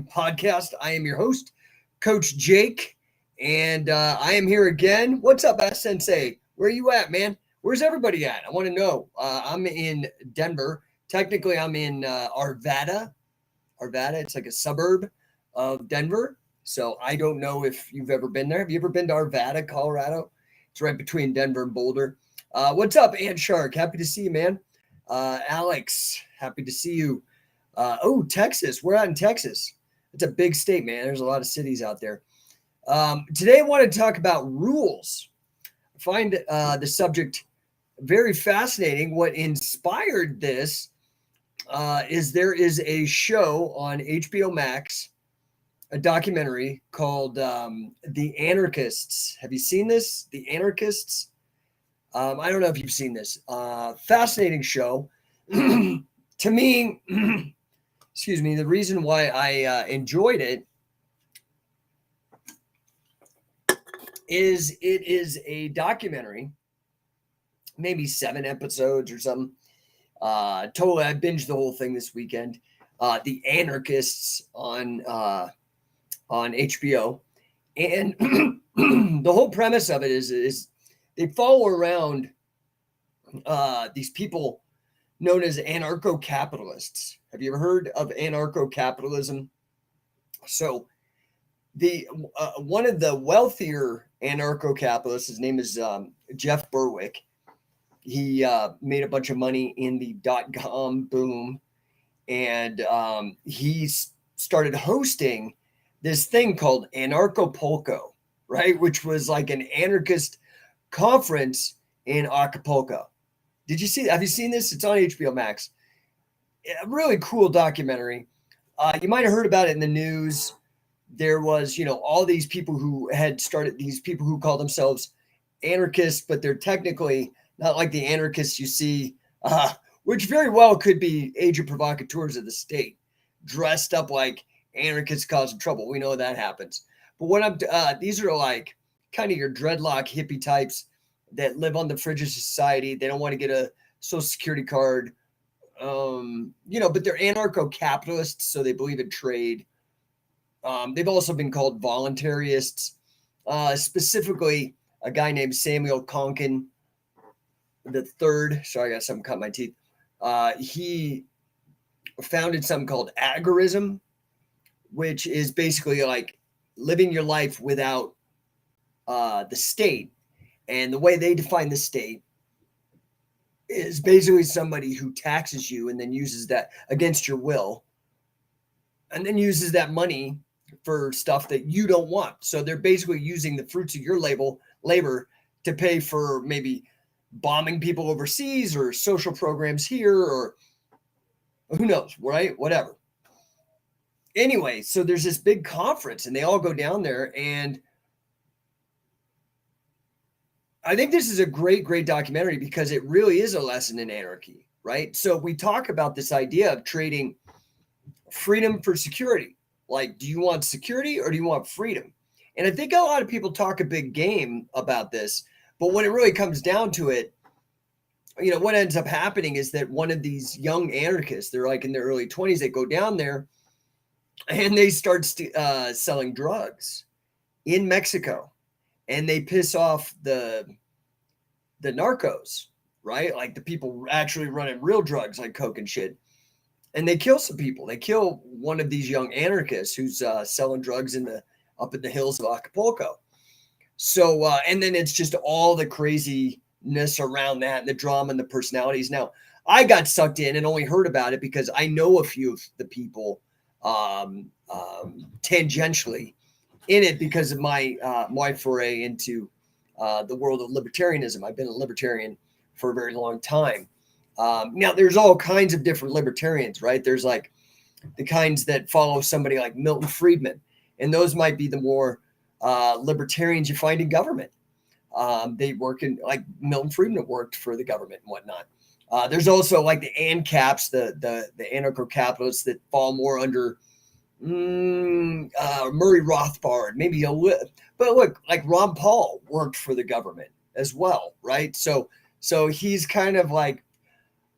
podcast. I am your host, Coach Jake, and I am here again. What's up, S Sensei? Where are you at, man? Where's everybody at? I want to know. I'm in Denver. Technically, I'm in Arvada. Arvada, it's like a suburb of Denver. So I don't know if you've ever been there. Have you ever been to Arvada, Colorado? It's right between Denver and Boulder. What's up, Ant Shark? Happy to see you, man. Alex, happy to see you. Texas. We're out in Texas. It's a big state, man. There's a lot of cities out there. Today, I want to talk about rules. I find the subject very fascinating. What inspired this is there is a show on HBO Max, a documentary called The Anarchists. Have you seen this? The Anarchists? I don't know if you've seen this. Fascinating show. To me, excuse me, the reason why I enjoyed it is it is a documentary, maybe 7 episodes or something. Totally, I binged the whole thing this weekend. The Anarchists on HBO, and the whole premise of it is they follow around these people known as anarcho-capitalists. Have you ever heard of anarcho-capitalism? So the one of the wealthier anarcho-capitalists, his name is Jeff Berwick. He made a bunch of money in the dot-com boom, and he started hosting this thing called Anarchapulco, right? Which was like an anarchist conference in Acapulco. Did you see that? Have you seen this? It's on HBO Max. A really cool documentary. You might have heard about it in the news. There was, all these people who had started, these people who call themselves anarchists, but they're technically not like the anarchists you see, which very well could be agent provocateurs of the state, dressed up like anarchists causing trouble. We know that happens. But these are like kind of your dreadlock hippie types that live on the fringe of society. They don't want to get a social security card, but they're anarcho-capitalists, so they believe in trade. They've also been called voluntarists, specifically a guy named Samuel Konkin the third. Sorry, I got something cut my teeth. He founded something called agorism, which is basically like living your life without the state. And the way they define the state is basically somebody who taxes you and then uses that against your will, and then uses that money for stuff that you don't want. So they're basically using the fruits of your labor to pay for maybe bombing people overseas or social programs here, or who knows, right? Whatever. Anyway, so there's this big conference and they all go down there, and I think this is a great, great documentary because it really is a lesson in anarchy, right? So we talk about this idea of trading freedom for security. Like, do you want security or do you want freedom? And I think a lot of people talk a big game about this, but when it really comes down to it, what ends up happening is that one of these young anarchists, they're like in their early 20s, they go down there and they start selling drugs in Mexico. And they piss off the narcos, right? Like the people actually running real drugs like coke and shit. And they kill some people. They kill one of these young anarchists who's selling drugs up in the hills of Acapulco. So, and then it's just all the craziness around that and the drama and the personalities. Now, I got sucked in and only heard about it because I know a few of the people tangentially in it because of my foray into the world of libertarianism. I've been a libertarian for a very long time. Now, there's all kinds of different libertarians, right? There's like the kinds that follow somebody like Milton Friedman, and those might be the more libertarians you find in government. They work in, like Milton Friedman worked for the government and whatnot. There's also like the ANCAPs, the anarcho-capitalists that fall more under Murray Rothbard, maybe but look, like Ron Paul worked for the government as well, right? So he's kind of like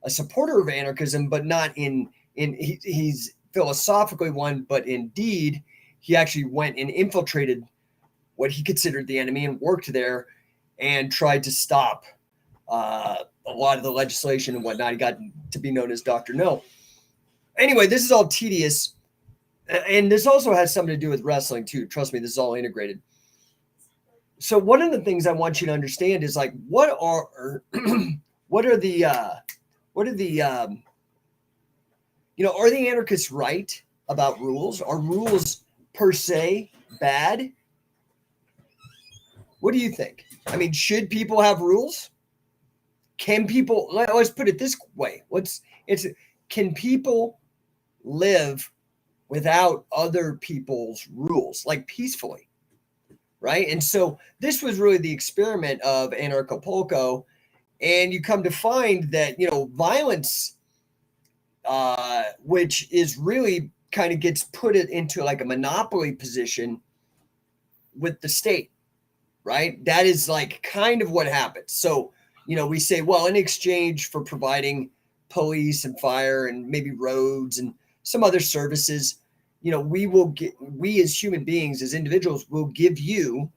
a supporter of anarchism, but not he's philosophically one, but indeed he actually went and infiltrated what he considered the enemy and worked there and tried to stop a lot of the legislation and whatnot. He got to be known as Dr. No. Anyway, this is all tedious. And this also has something to do with wrestling too. Trust me, this is all integrated. So one of the things I want you to understand is like, what are the are the anarchists right about rules? Are rules per se bad? What do you think? I mean, should people have rules? Can people, let's put it this way. Can people live without other people's rules, like peacefully? Right? And so this was really the experiment of Anarchapulco. And you come to find that, violence, which is really kind of gets put it into like a monopoly position with the state, right? That is like kind of what happens. So, we say, well, in exchange for providing police and fire and maybe roads and some other services, we as human beings, as individuals, will give you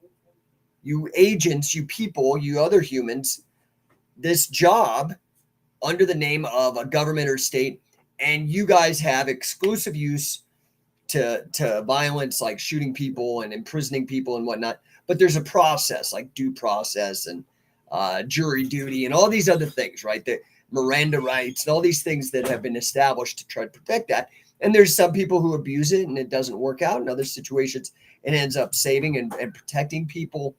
agents, you people, you other humans, this job under the name of a government or state, and you guys have exclusive use to violence, like shooting people and imprisoning people and whatnot. But there's a process, like due process and jury duty and all these other things, right? The Miranda rights and all these things that have been established to try to protect that. And there's some people who abuse it and it doesn't work out. In other situations, it ends up saving and protecting people.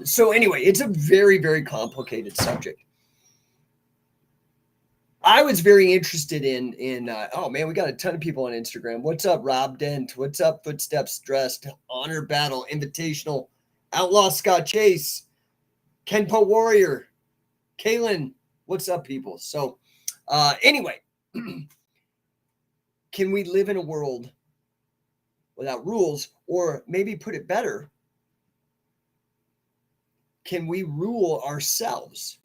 So anyway, it's a very, very complicated subject. I was very interested in oh man, we got a ton of people on Instagram. What's up, Rob Dent? What's up, Footsteps Dressed, Honor Battle, Invitational, Outlaw Scott Chase, Kenpo Warrior, Kaylin. What's up, people? So anyway, can we live in a world without rules? Or maybe put it better, can we rule ourselves?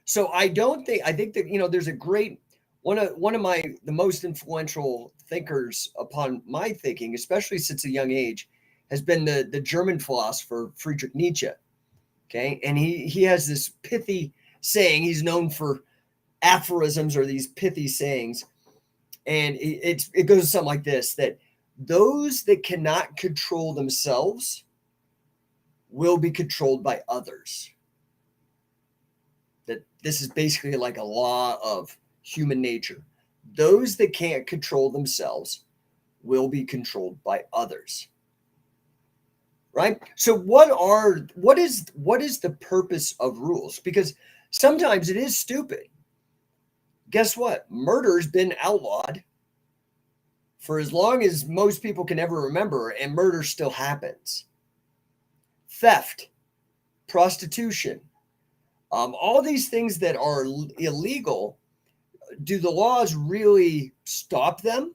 So I think that, there's a great, one of the most influential thinkers upon my thinking, especially since a young age, has been the German philosopher Friedrich Nietzsche. Okay. And he has this pithy saying. He's known for aphorisms or these pithy sayings. And it goes something like this, that those that cannot control themselves will be controlled by others. That this is basically like a law of human nature. Those that can't control themselves will be controlled by others. Right? So what is the purpose of rules? Because sometimes it is stupid. Guess what? Murder's been outlawed for as long as most people can ever remember, and murder still happens. Theft, prostitution, all these things that are illegal, do the laws really stop them?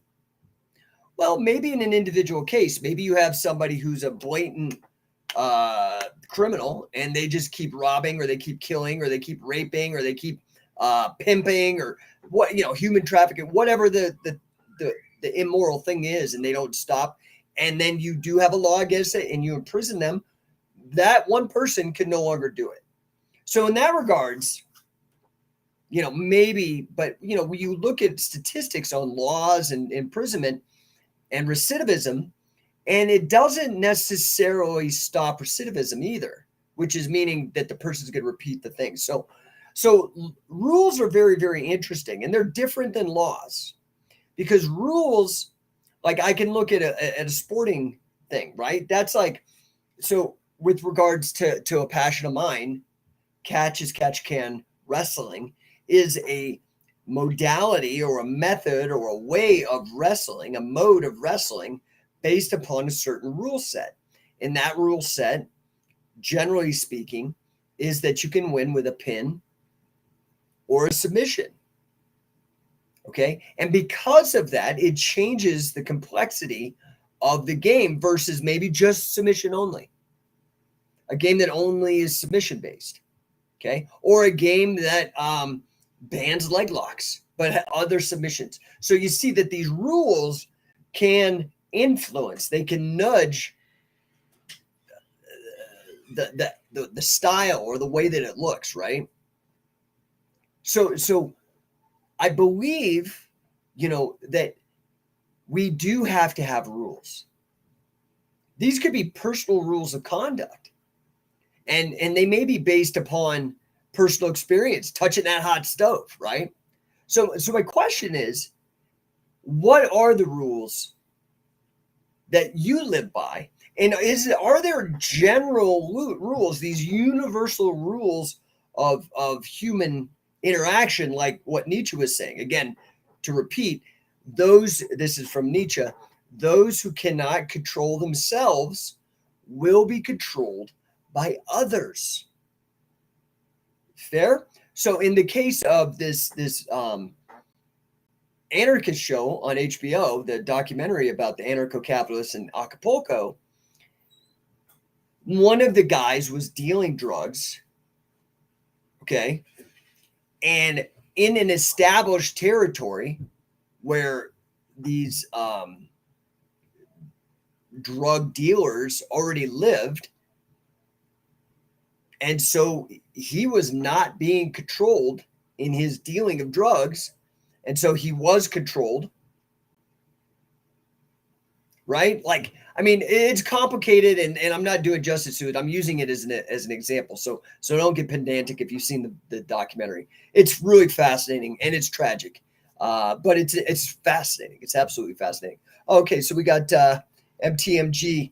Well, maybe in an individual case. Maybe you have somebody who's a blatant criminal and they just keep robbing, or they keep killing, or they keep raping, or they keep pimping, or human trafficking, whatever the immoral thing is, and they don't stop. And then you do have a law against it and you imprison them. That one person can no longer do it. So in that regards, maybe, but when you look at statistics on laws and imprisonment and recidivism, and it doesn't necessarily stop recidivism either, which is meaning that the person's going to repeat the thing. So rules are very, very interesting, and they're different than laws, because rules, like I can look at a sporting thing, right? That's like, so with regards to a passion of mine, catch as catch can wrestling is a modality or a method or a way of wrestling, a mode of wrestling based upon a certain rule set. And that rule set, generally speaking, is that you can win with a pin or a submission. Okay. And because of that, it changes the complexity of the game versus maybe just submission only. A game that only is submission based. Okay. Or a game that bans leg locks. but other submissions. So you see that these rules can influence, they can nudge the style or the way that it looks, right? So I believe, that we do have to have rules. These could be personal rules of conduct, and they may be based upon personal experience, touching that hot stove, right? So my question is, what are the rules that you live by? And are there general rules, these universal rules of human interaction, like what Nietzsche was saying? Again, to repeat, this is from Nietzsche, those who cannot control themselves will be controlled by others. Fair? So in the case of this anarchist show on HBO, the documentary about the anarcho-capitalists in Acapulco, one of the guys was dealing drugs, okay, and in an established territory where these drug dealers already lived, and so he was not being controlled in his dealing of drugs, and so he was controlled, right? Like, I mean, it's complicated, and I'm not doing justice to it. I'm using it as an example. So don't get pedantic if you've seen the documentary. It's really fascinating, and it's tragic, but it's fascinating. It's absolutely fascinating. Okay, so we got MTMG.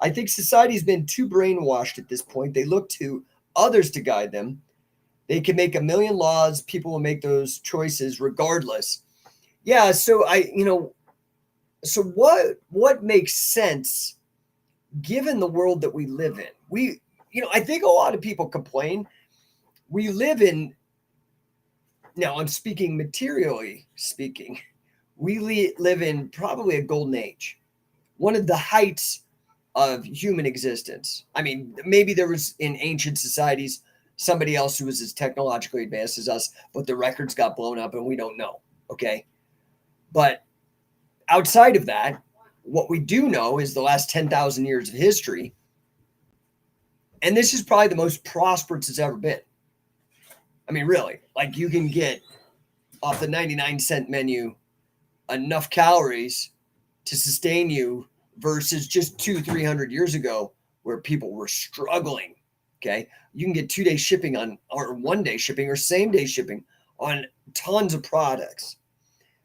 I think society's been too brainwashed at this point. They look to others to guide them. They can make a million laws. People will make those choices regardless. Yeah. So So what makes sense given the world that we live in? I think a lot of people complain. We live in, now I'm speaking materially speaking, we live in probably a golden age, one of the heights of human existence. I mean, maybe there was in ancient societies somebody else who was as technologically advanced as us, but the records got blown up and we don't know. Okay. But outside of that, what we do know is the last 10,000 years of history. And this is probably the most prosperous it's ever been. I mean, really, like you can get off the 99-cent menu enough calories to sustain you versus just 200-300 years ago where people were struggling. Okay. You can get 2-day shipping or 1-day shipping or same-day shipping on tons of products.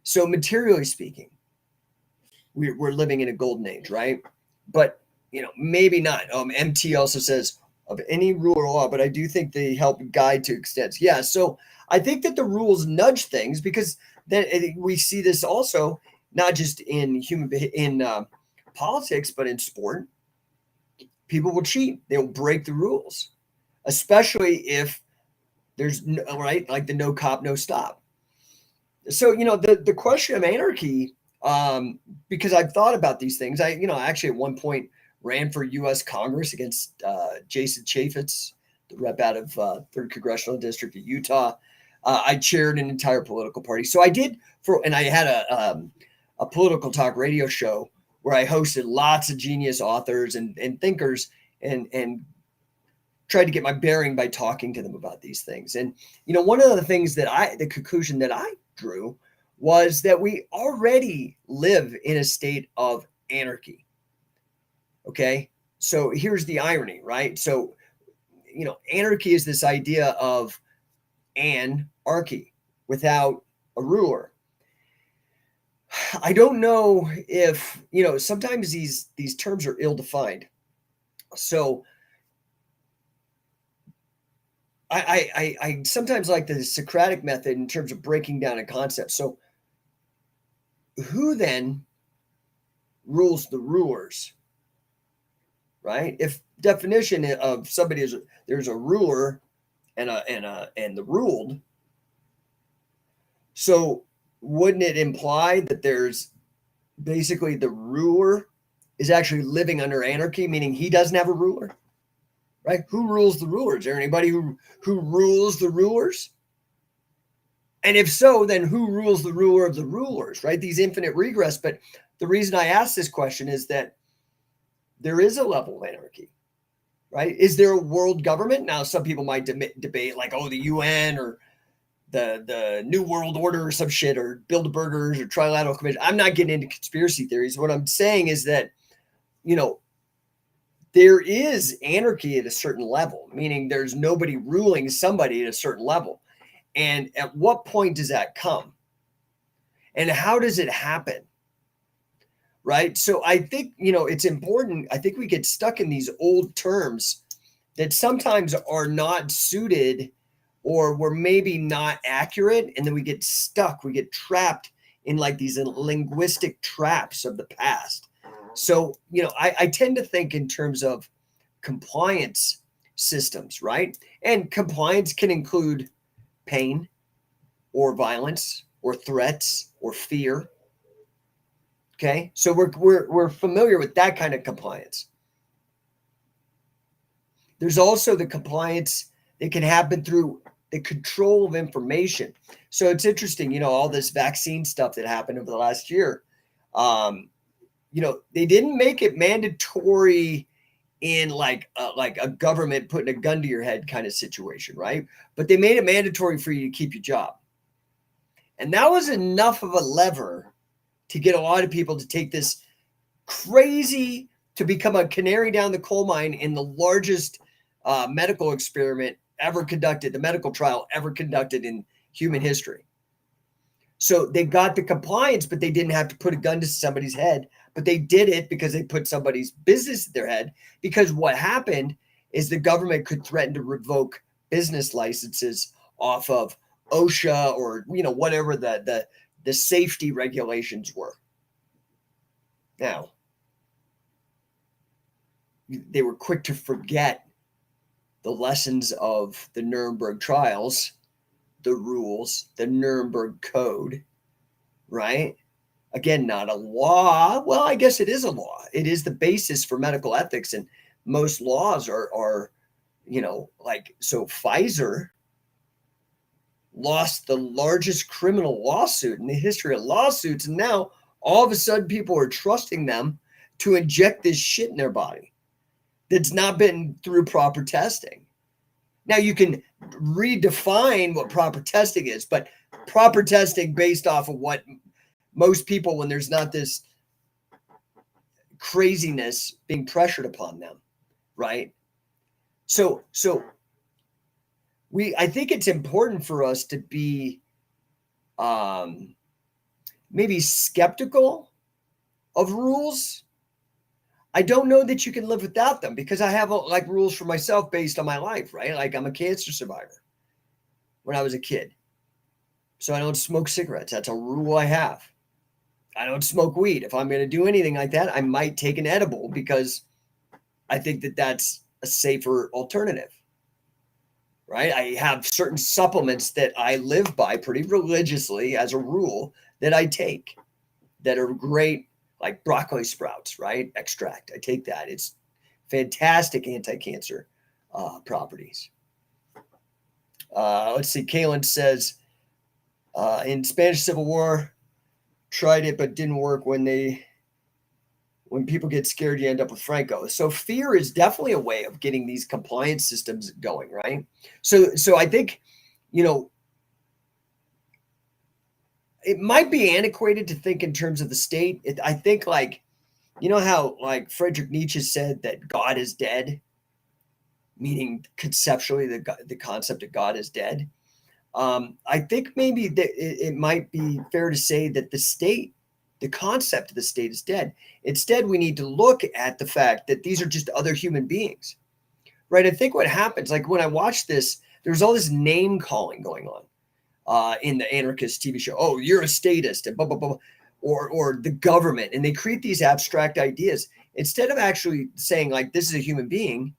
So materially speaking, we're living in a golden age, right? But, maybe not. MT also says of any rule or law, but I do think they help guide to extents. Yeah. So I think that the rules nudge things, because then we see this also not just in politics, but in sport. People will cheat. They'll break the rules, especially if there's like the no cop, no stop. So, the question of anarchy, because I've thought about these things. I actually at one point ran for U.S. Congress against Jason Chaffetz, the rep out of 3rd Congressional District of Utah. I chaired an entire political party. So I did and I had a political talk radio show where I hosted lots of genius authors and thinkers and tried to get my bearing by talking to them about these things. And, one of the things the conclusion that I drew was that we already live in a state of anarchy. Okay. So here's the irony, right? So, anarchy is this idea of anarchy without a ruler. I don't know if, sometimes these terms are ill-defined. So I sometimes like the Socratic method in terms of breaking down a concept. So who then rules the rulers, right? If definition of somebody is there's a ruler and the ruled, so wouldn't it imply that there's basically the ruler is actually living under anarchy, meaning he doesn't have a ruler, right? Who rules the rulers? Is there anybody who rules the rulers? And if so, then who rules the ruler of the rulers, right? These infinite regress. But the reason I ask this question is that there is a level of anarchy, right? Is there a world government? Now, some people might debate like, oh, the UN or the New World Order or some shit, or Bilderbergers or Trilateral Commission. I'm not getting into conspiracy theories. What I'm saying is that, you know, there is anarchy at a certain level, meaning there's nobody ruling somebody at a certain level. And at what point does that come? And how does it happen? Right. So I think, you know, it's important. I think we get stuck in these old terms that sometimes are not suited or were maybe not accurate. And then we get stuck. We get trapped in like these linguistic traps of the past. So, you know, I tend to think in terms of compliance systems, right? And compliance can include pain or violence or threats or fear. Okay, so we're familiar with that kind of compliance. There's also the compliance that can happen through the control of information. So it's interesting, you know, all this vaccine stuff that happened over the last year. You know, they didn't make it mandatory in like a government putting a gun to your head kind of situation, right? But they made it mandatory for you to keep your job. And that was enough of a lever to get a lot of people to take this crazy, to become a canary down the coal mine in the largest medical experiment ever conducted, the medical trial ever conducted in human history. So they got the compliance, but they didn't have to put a gun to somebody's head. But they did it because they put somebody's business at their head. Because what happened is the government could threaten to revoke business licenses off of OSHA or, you know, whatever the safety regulations were. Now, they were quick to forget the lessons of the Nuremberg trials, the rules, the Nuremberg Code, right? Again, not a law. Well, I guess it is a law. It is the basis for medical ethics, and most laws are, you know, like, so Pfizer lost the largest criminal lawsuit in the history of lawsuits, and now all of a sudden people are trusting them to inject this shit in their body that's not been through proper testing. Now you can redefine what proper testing is, but proper testing based off of what most people, when there's not this craziness being pressured upon them, right? So I think it's important for us to be maybe skeptical of rules. I don't know that you can live without them, because I have like rules for myself based on my life, right? Like, I'm a cancer survivor when I was a kid. So I don't smoke cigarettes. That's a rule I have. I don't smoke weed. If I'm going to do anything like that, I might take an edible, because I think that that's a safer alternative, right? I have certain supplements that I live by pretty religiously as a rule that I take that are great, like broccoli sprouts, right? Extract. I take that. It's fantastic anti-cancer properties. Let's see. Kalen says, in Spanish Civil War, tried it but didn't work. When people get scared, you end up with Franco. So fear is definitely a way of getting these compliance systems going, right? So I think, you know, it might be antiquated to think in terms of the state. I think, like, you know how like Friedrich Nietzsche said that God is dead, meaning conceptually the concept of God is dead. I think maybe that it might be fair to say that the state, the concept of the state, is dead. Instead, we need to look at the fact that these are just other human beings, right? I think what happens, like when I watched this, there's all this name calling going on in the anarchist TV show. Oh, you're a statist and blah, blah, blah, or the government. And they create these abstract ideas instead of actually saying, like, this is a human being.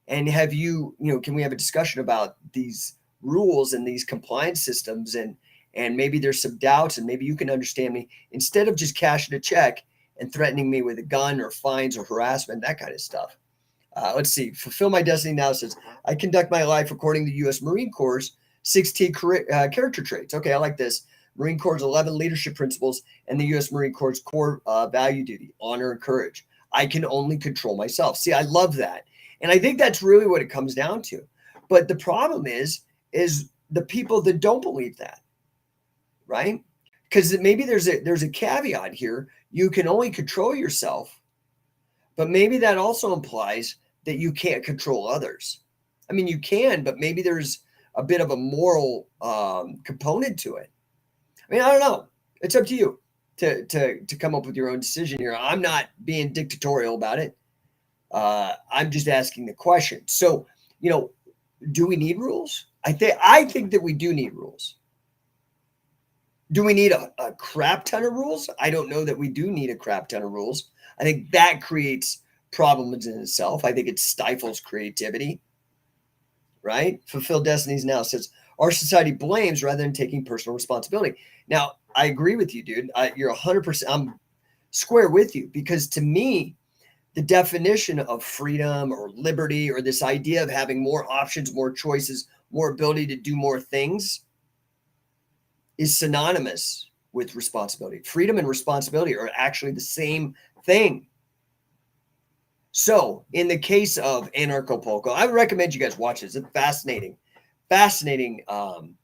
And have you know, can we have a discussion about these rules and these compliance systems, and maybe there's some doubts, and maybe you can understand me, instead of just cashing a check and threatening me with a gun or fines or harassment, that kind of stuff. Let's see. Fulfill My Destiny Now says, I conduct my life according to U.S. Marine Corps 16 character traits. Okay, I like this. Marine Corps' 11 leadership principles and the U.S. Marine Corps' core value duty, honor and courage. I can only control myself. See, I love that. And I think that's really what it comes down to. But the problem is the people that don't believe that, right? Because maybe there's a caveat here. You can only control yourself, but maybe that also implies that you can't control others. I mean, you can, but maybe there's a bit of a moral component to it. I mean, I don't know. It's up to you to come up with your own decision here. I'm not being dictatorial about it. I'm just asking the question. So, do we need rules? I think that we do need rules. Do we need a crap ton of rules? I don't know that we do need a crap ton of rules. I think that creates problems in itself. I think it stifles creativity, right? Fulfill Destinies Now says, our society blames rather than taking personal responsibility. Now, I agree with you, dude. You're 100%. I'm square with you, because to me, the definition of freedom or liberty, or this idea of having more options, more choices, more ability to do more things, is synonymous with responsibility. Freedom and responsibility are actually the same thing. So in the case of Anarcho-Polka, I would recommend you guys watch it. It's a fascinating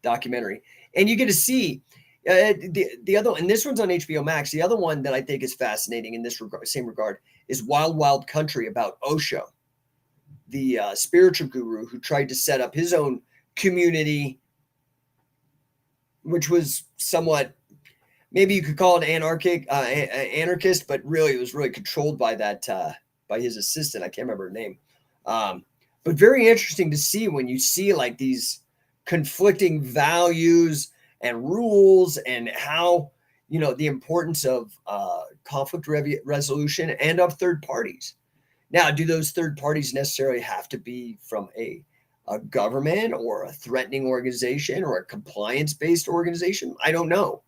documentary. And you get to see the other, and this one's on HBO Max. The other one that I think is fascinating in this same regard is Wild Wild Country, about Osho, the spiritual guru who tried to set up his own community, which was somewhat, maybe you could call it anarchist, but really it was really controlled by by his assistant. I can't remember her name. But very interesting to see when you see like these conflicting values and rules, and how, the importance of conflict resolution and of third parties. Now, do those third parties necessarily have to be from a government or a threatening organization or a compliance-based organization? I don't know.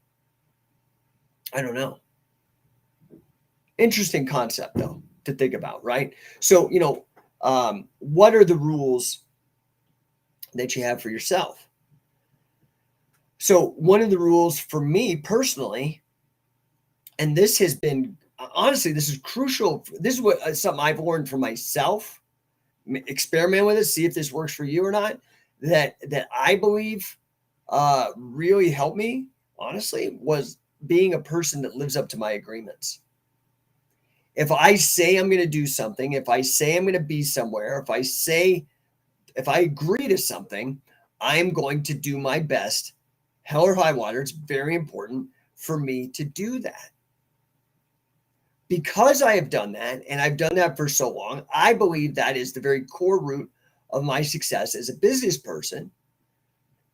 Interesting concept, though, to think about, right? So, what are the rules that you have for yourself? So one of the rules for me personally, and this has been, honestly, this is crucial. This is something I've learned for myself. Experiment with it, see if this works for you or not. That I believe really helped me, honestly, was being a person that lives up to my agreements. If I say I'm going to do something, if I say I'm going to be somewhere, if I agree to something, I'm going to do my best. Hell or high water, it's very important for me to do that. Because I have done that, and I've done that for so long, I believe that is the very core root of my success as a business person.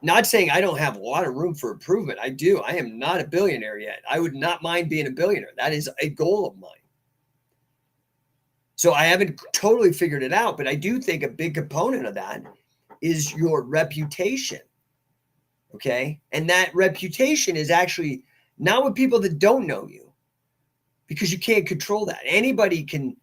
Not saying I don't have a lot of room for improvement. I do. I am not a billionaire yet. I would not mind being a billionaire. That is a goal of mine. So I haven't totally figured it out, but I do think a big component of that is your reputation. Okay. And that reputation is actually not with people that don't know you, because you can't control that. Anybody can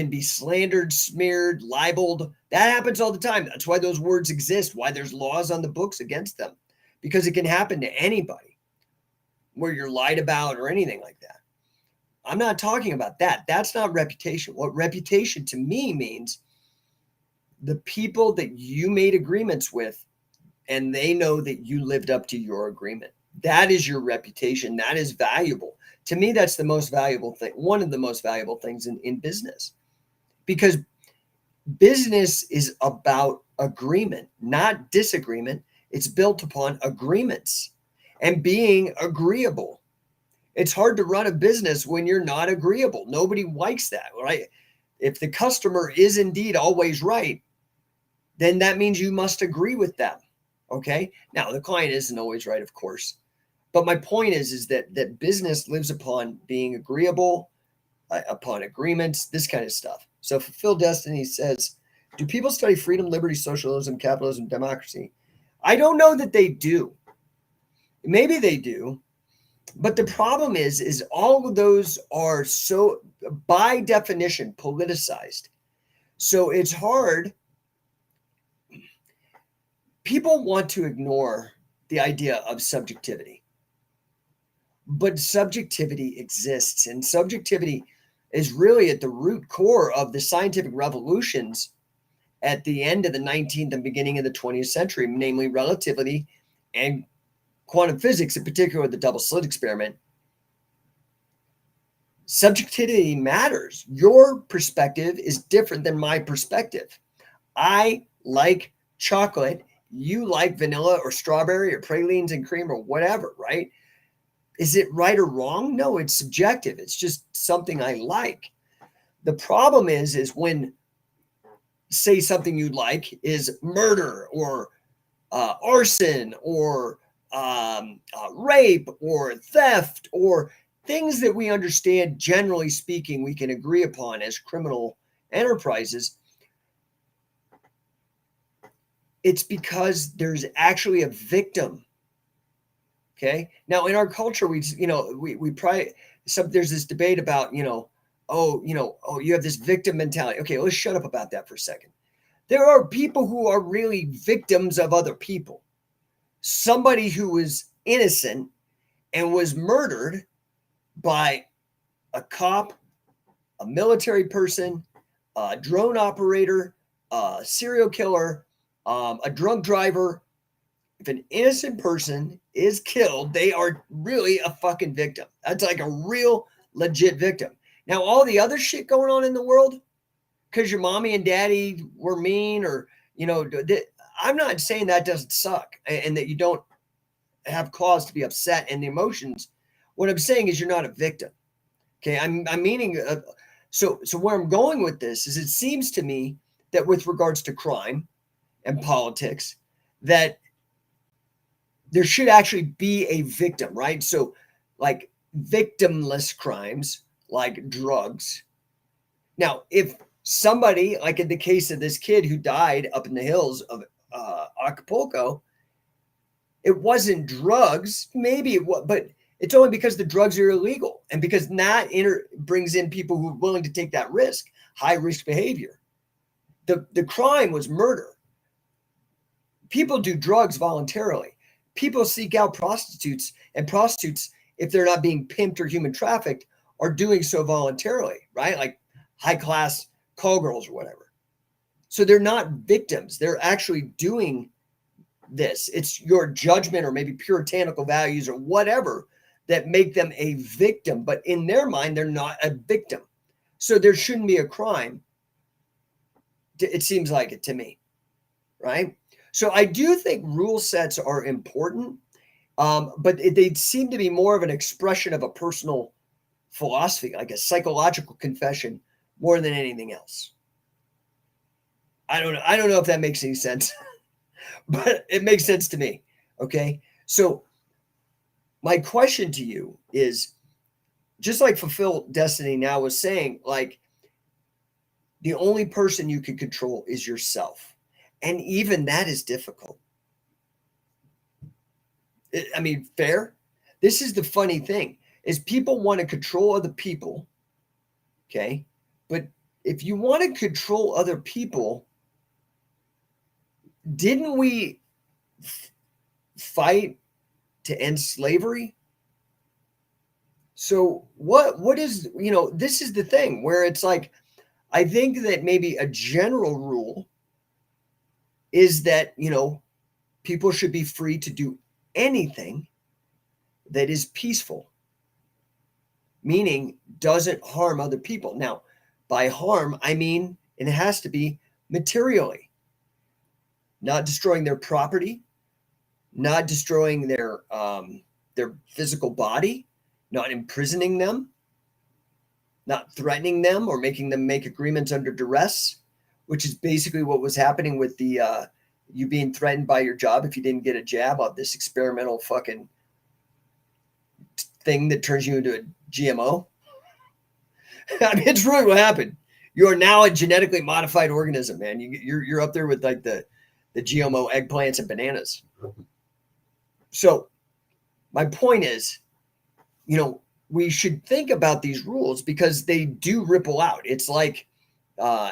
be slandered, smeared, libeled. That happens all the time. That's why those words exist, why there's laws on the books against them, because it can happen to anybody where you're lied about or anything like that. I'm not talking about that. That's not reputation. What reputation to me means, the people that you made agreements with, and they know that you lived up to your agreement. That is your reputation. That is valuable. To me, that's the most valuable thing, one of the most valuable things in business, because business is about agreement, not disagreement. It's built upon agreements and being agreeable. It's hard to run a business when you're not agreeable. Nobody likes that, right? If the customer is indeed always right, then that means you must agree with them. Okay. Now, the client isn't always right, of course. But my point is that business lives upon being agreeable, upon agreements, this kind of stuff. So Fulfill Destiny says, do people study freedom, liberty, socialism, capitalism, democracy? I don't know that they do. Maybe they do. But the problem is all of those are so, by definition, politicized. So it's hard. people want to ignore the idea of subjectivity, but subjectivity exists, and subjectivity is really at the root core of the scientific revolutions at the end of the 19th and beginning of the 20th century, namely relativity and quantum physics, in particular the double slit experiment. Subjectivity matters. Your perspective is different than my perspective. I like chocolate. You like vanilla or strawberry or pralines and cream or whatever, right? Is it right or wrong? No, it's subjective. It's just something I like. The problem is when, say, something you like is murder or arson or rape or theft or things that we understand, generally speaking, we can agree upon as criminal enterprises. It's because there's actually a victim. Okay. Now in our culture, we probably there's this debate about, oh, you have this victim mentality. Okay, let's shut up about that for a second. There are people who are really victims of other people. Somebody who was innocent and was murdered by a cop, a military person, a drone operator, a serial killer, a drunk driver. If an innocent person is killed, they are really a fucking victim. That's like a real legit victim. Now, all the other shit going on in the world, because your mommy and daddy were mean, or, I'm not saying that doesn't suck and that you don't have cause to be upset and the emotions. What I'm saying is you're not a victim. Okay. I'm meaning, so where I'm going with this is it seems to me that with regards to crime and politics, that there should actually be a victim, right? So like victimless crimes, like drugs. Now, if somebody, like in the case of this kid who died up in the hills of Acapulco, it wasn't drugs, maybe it was, but it's only because the drugs are illegal and because that brings in people who are willing to take that risk, high risk behavior. The crime was murder. People do drugs voluntarily. People seek out prostitutes, and prostitutes, if they're not being pimped or human trafficked, are doing so voluntarily, right? Like high class call girls or whatever. So they're not victims. They're actually doing this. It's your judgment or maybe puritanical values or whatever that make them a victim. But in their mind, they're not a victim. So there shouldn't be a crime. It seems like it to me, right? So I do think rule sets are important, but they seem to be more of an expression of a personal philosophy, like a psychological confession, more than anything else. I don't know if that makes any sense, but it makes sense to me. Okay. So my question to you is, just like Fulfill Destiny now was saying, like, the only person you can control is yourself. And even that is difficult. I mean, fair. This is the funny thing, is people want to control other people. Okay. But if you want to control other people, didn't we fight to end slavery? So what is, this is the thing where it's like, I think that maybe a general rule is that, people should be free to do anything that is peaceful, meaning doesn't harm other people. Now, by harm, I mean it has to be materially, not destroying their property, not destroying their physical body, not imprisoning them, not threatening them or making them make agreements under duress, which is basically what was happening with the you being threatened by your job if you didn't get a jab of this experimental fucking thing that turns you into a GMO. I mean, it's really what happened. You are now a genetically modified organism, man. You're up there with like the GMO eggplants and bananas. So my point is, we should think about these rules because they do ripple out. It's like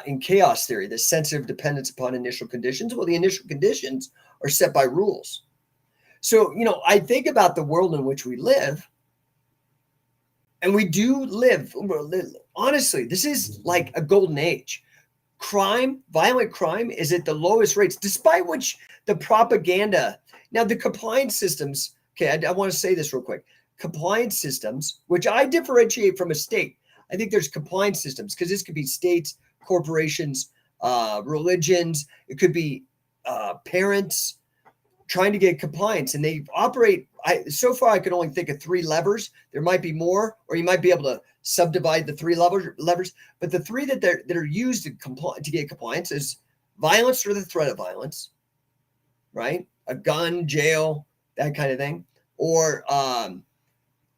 in chaos theory, the sensitive dependence upon initial conditions. Well, the initial conditions are set by rules. So, I think about the world in which we live, and we do live, honestly, this is like a golden age. Violent crime is at the lowest rates, despite which the propaganda. Now, the compliance systems, okay, I want to say this real quick. Compliance systems, which I differentiate from a state. I think there's compliance systems because this could be states, corporations, religions. It could be parents trying to get compliance, and they operate. So far, I can only think of 3 levers. There might be more, or you might be able to subdivide the 3 levers. But the 3 that are used to get compliance is violence or the threat of violence, right? A gun, jail, that kind of thing, or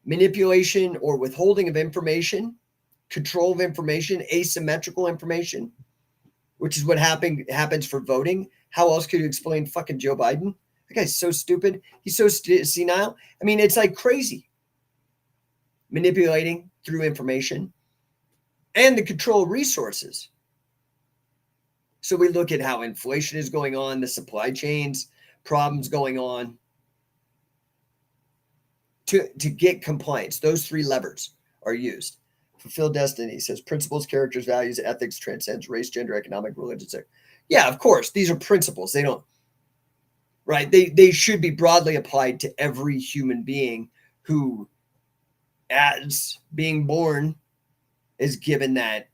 manipulation or withholding of information, control of information, asymmetrical information, which is what happens for voting. How else could you explain fucking Joe Biden? That guy's so stupid. He's so senile. I mean, it's like crazy. Manipulating through information and the control of resources. So we look at how inflation is going on, the supply chains problems going on to get compliance. Those 3 levers are used. Fulfill destiny, says principles, characters, values, ethics, transcends race, gender, economic, religion. Yeah, of course, these are principles. They don't, right? They should be broadly applied to every human being who, as being born, is given that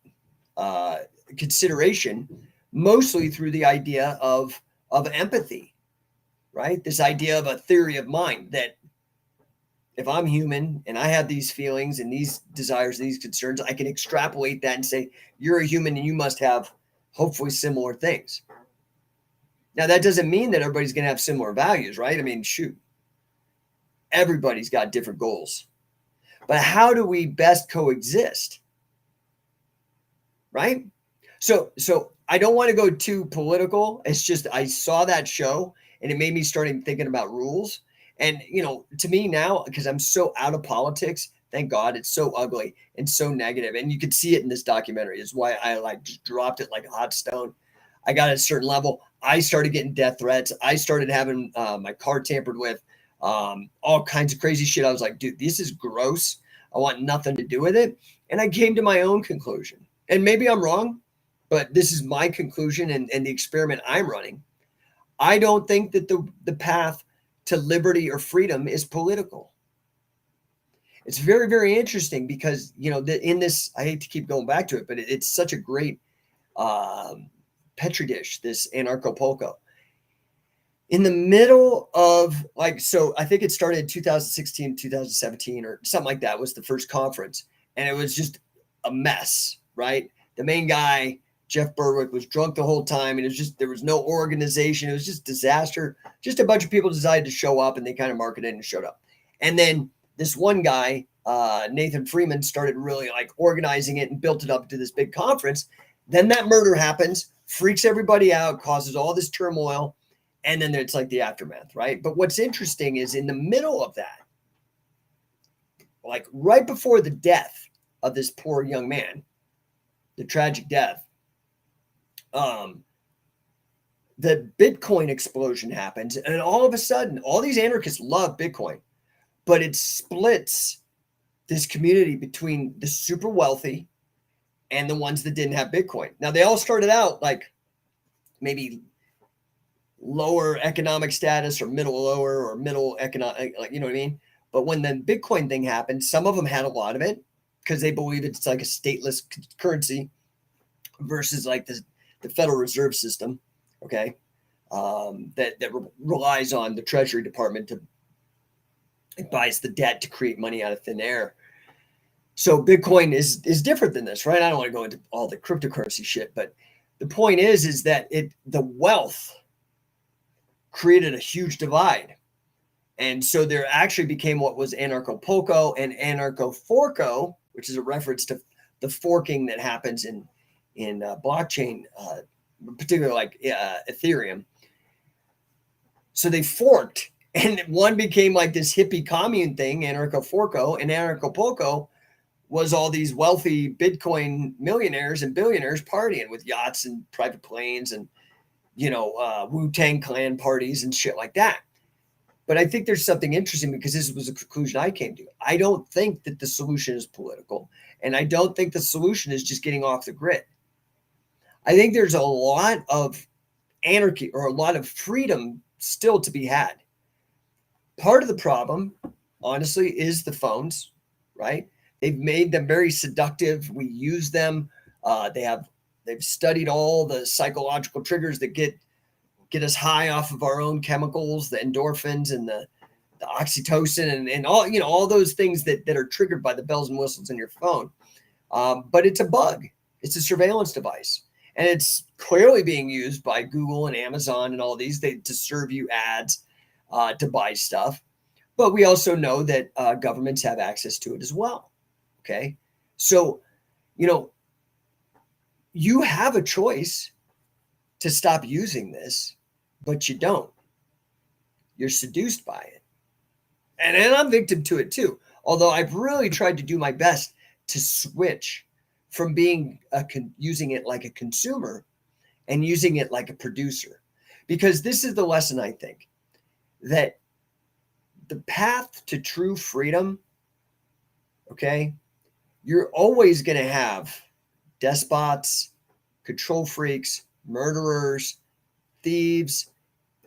consideration, mostly through the idea of empathy, right? This idea of a theory of mind that if I'm human and I have these feelings and these desires, and these concerns, I can extrapolate that and say, you're a human and you must have hopefully similar things. Now, that doesn't mean that everybody's going to have similar values, right? I mean, shoot, everybody's got different goals. But how do we best coexist? Right? So I don't want to go too political. It's just I saw that show and it made me start thinking about rules. And, to me now, because I'm so out of politics, thank God, it's so ugly and so negative. And you could see it in this documentary. Is why I just dropped it like a hot stone. I got at a certain level. I started getting death threats. I started having my car tampered with, all kinds of crazy shit. I was like, dude, this is gross. I want nothing to do with it. And I came to my own conclusion. And maybe I'm wrong, but this is my conclusion and the experiment I'm running. I don't think that the path to liberty or freedom is political. It's very, very interesting because, in this, I hate to keep going back to it, but it's such a great petri dish, this anarcho-polko. In the middle of so I think it started in 2016, 2017 or something like that was the first conference. And it was just a mess, right? The main guy, Jeff Berwick, was drunk the whole time. And it was just, there was no organization. It was just disaster. Just a bunch of people decided to show up and they kind of marketed and showed up. And then this one guy, Nathan Freeman, started really organizing it and built it up to this big conference. Then that murder happens, freaks everybody out, causes all this turmoil. And then it's like the aftermath, right? But what's interesting is in the middle of that, right before the death of this poor young man, the tragic death, the Bitcoin explosion happens. And all of a sudden, all these anarchists love Bitcoin, but it splits this community between the super wealthy and the ones that didn't have Bitcoin. Now, they all started out maybe lower economic status or middle economic, you know what I mean? But when the Bitcoin thing happened, some of them had a lot of it because they believe it's like a stateless currency versus the Federal Reserve System, okay, that relies on the Treasury Department to buys the debt to create money out of thin air. So Bitcoin is different than this, right? I don't want to go into all the cryptocurrency shit, but the point is that the wealth created a huge divide. And so there actually became what was anarcho-polko and anarcho-forko, which is a reference to the forking that happens in blockchain, particularly Ethereum. So they forked, and one became this hippie commune thing, anarcho-forko, and anarcho-polko was all these wealthy Bitcoin millionaires and billionaires partying with yachts and private planes and Wu-Tang Clan parties and shit like that. But I think there's something interesting because this was a conclusion I came to. I don't think that the solution is political, and I don't think the solution is just getting off the grid. I think there's a lot of anarchy or a lot of freedom still to be had. Part of the problem, honestly, is the phones, right? They've made them very seductive. We use them. They've studied all the psychological triggers that get us high off of our own chemicals, the endorphins and the oxytocin and all those things that are triggered by the bells and whistles in your phone. But it's a bug. It's a surveillance device. And it's clearly being used by Google and Amazon and all these to serve you ads to buy stuff. But we also know that governments have access to it as well. Okay. So, you have a choice to stop using this, but you don't. You're seduced by it. And I'm victim to it too. Although I've really tried to do my best to switch from being using it like a consumer and using it like a producer. Because this is the lesson, I think, that the path to true freedom, okay, you're always going to have despots, control freaks, murderers, thieves.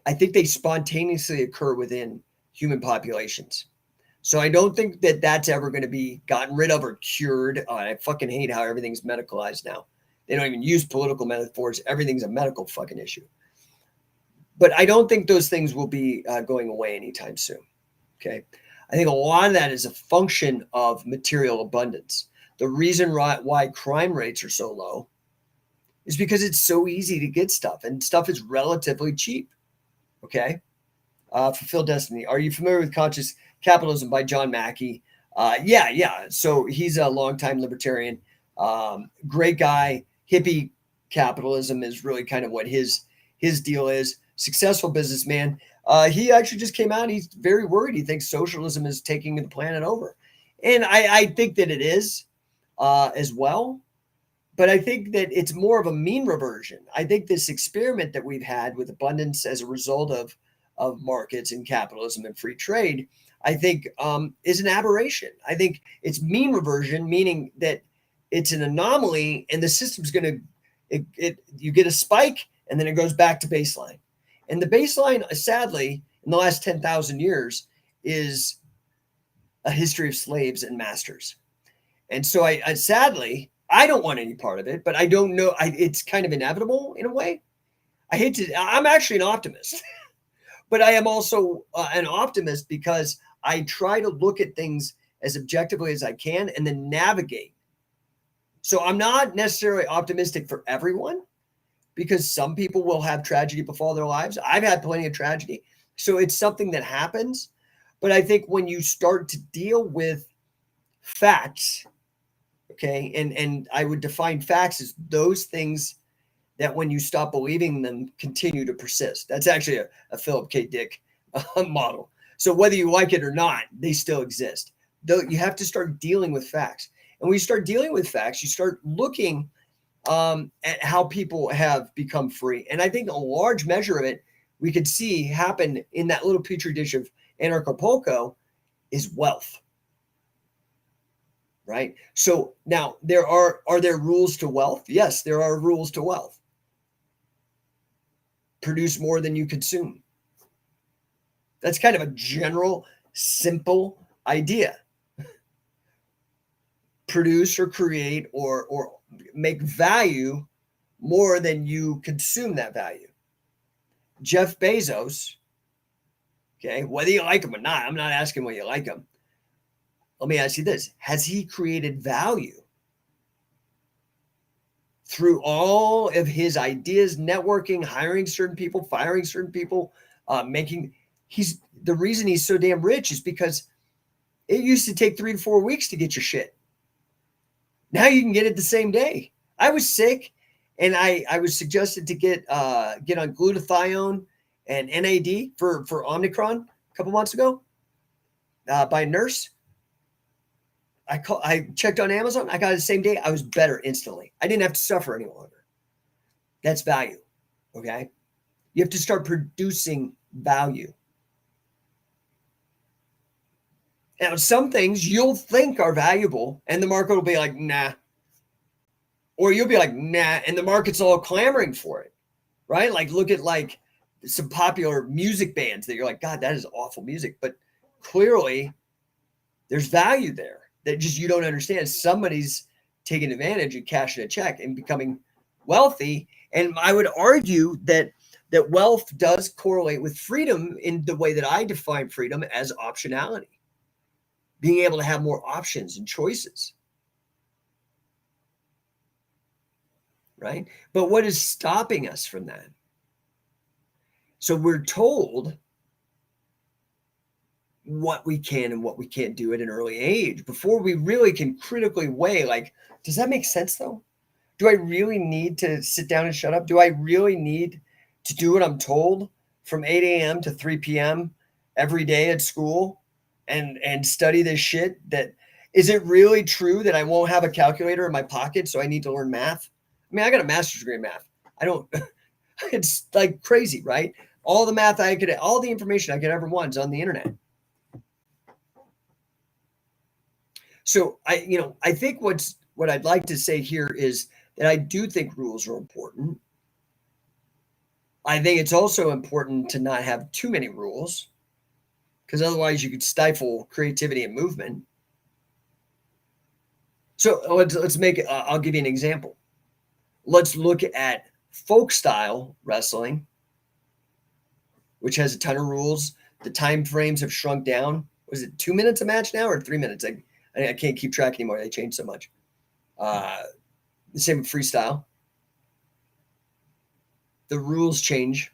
I think they spontaneously occur within human populations. So I don't think that that's ever going to be gotten rid of or cured. I fucking hate how everything's medicalized now. They don't even use political metaphors. Everything's a medical fucking issue. But I don't think those things will be going away anytime soon. Okay. I think a lot of that is a function of material abundance. The reason why crime rates are so low is because it's so easy to get stuff, and stuff is relatively cheap. Okay. Fulfill Destiny. Are you familiar with Conscious Capitalism by John Mackey? Yeah. So he's a longtime libertarian. Great guy. Hippie capitalism is really kind of what his deal is. Successful businessman. He actually just came out. He's very worried. He thinks socialism is taking the planet over. And I think that it is as well. But I think that it's more of a mean reversion. I think this experiment that we've had with abundance as a result of markets and capitalism and free trade, I think is an aberration. I think it's mean reversion, meaning that it's an anomaly and the system's going to, you get a spike and then it goes back to baseline. And the baseline, sadly, in the last 10,000 years is a history of slaves and masters. And so I sadly, I don't want any part of it, but I don't know. It's kind of inevitable in a way. I'm actually an optimist, but I am also an optimist because I try to look at things as objectively as I can and then navigate. So I'm not necessarily optimistic for everyone because some people will have tragedy befall their lives. I've had plenty of tragedy. So it's something that happens. But I think when you start to deal with facts, okay, and I would define facts as those things that when you stop believing them continue to persist. That's actually a Philip K. Dick model. So whether you like it or not, they still exist. Though you have to start dealing with facts. And when you start dealing with facts, you start looking at how people have become free. And I think a large measure of it we could see happen in that little petri dish of Anarchapulco is wealth. Right? So now are there rules to wealth? Yes, there are rules to wealth. Produce more than you consume. That's kind of a general, simple idea. Produce or create or make value more than you consume that value. Jeff Bezos, okay, whether you like him or not, I'm not asking whether you like him. Let me ask you this. Has he created value through all of his ideas, networking, hiring certain people, firing certain people, the reason he's so damn rich is because it used to take 3 to 4 weeks to get your shit. Now you can get it the same day. I was sick and I was suggested to get on glutathione and NAD for Omicron a couple months ago by a nurse. I checked on Amazon. I got it the same day. I was better instantly. I didn't have to suffer any longer. That's value. Okay. You have to start producing value. Now, some things you'll think are valuable and the market will be like, nah. Or you'll be like, nah, and the market's all clamoring for it, right? Like, look at like some popular music bands that you're like, God, that is awful music. But clearly there's value there that just you don't understand. Somebody's taking advantage and cashing a check and becoming wealthy. And I would argue that wealth does correlate with freedom in the way that I define freedom as optionality, being able to have more options and choices. Right? But what is stopping us from that? So we're told what we can and what we can't do at an early age before we really can critically weigh, like, does that make sense though? Do I really need to sit down and shut up? Do I really need to do what I'm told from 8 a.m. to 3 p.m. every day at school and study this shit? That is it really true that I won't have a calculator in my pocket, so I need to learn math? I mean, I got a master's degree in math. I don't, it's like crazy, right? All the math all the information I could ever want is on the internet. So I think what I'd like to say here is that I do think rules are important. I think it's also important to not have too many rules, because otherwise you could stifle creativity and movement. So let's make it, I'll give you an example. Let's look at folk style wrestling, which has a ton of rules. The time frames have shrunk down. Was it 2 minutes a match now or 3 minutes? I can't keep track anymore. They changed so much. The same with freestyle. The rules change.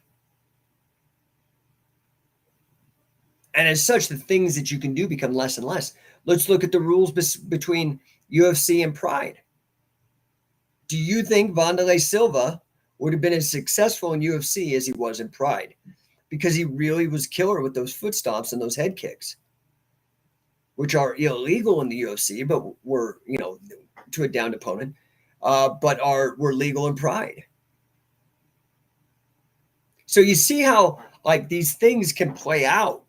And as such, the things that you can do become less and less. Let's look at the rules between UFC and Pride. Do you think Wanderlei Silva would have been as successful in UFC as he was in Pride? Because he really was killer with those foot stomps and those head kicks, which are illegal in the UFC, but were, to a downed opponent, but were legal in Pride. So you see how like these things can play out.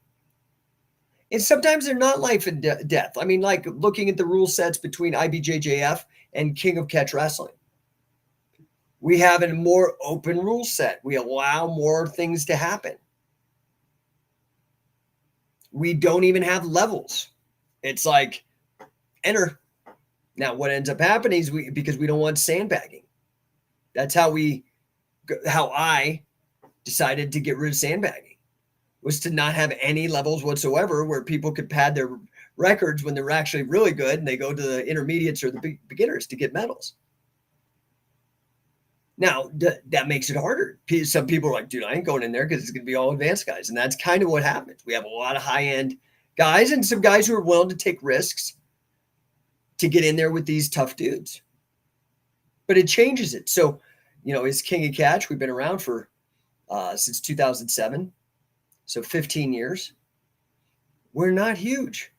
And sometimes they're not life and death. I mean, like looking at the rule sets between IBJJF and King of Catch Wrestling. We have a more open rule set. We allow more things to happen. We don't even have levels. It's like, enter. Now, what ends up happening is because we don't want sandbagging. That's how I decided to get rid of sandbagging, was to not have any levels whatsoever where people could pad their records when they're actually really good and they go to the intermediates or the beginners to get medals. Now, that makes it harder. Some people are like, dude, I ain't going in there because it's going to be all advanced guys. And that's kind of what happens. We have a lot of high-end guys and some guys who are willing to take risks to get in there with these tough dudes. But it changes it. So, as King of Catch, we've been around for since 2007. So 15 years. We're not huge,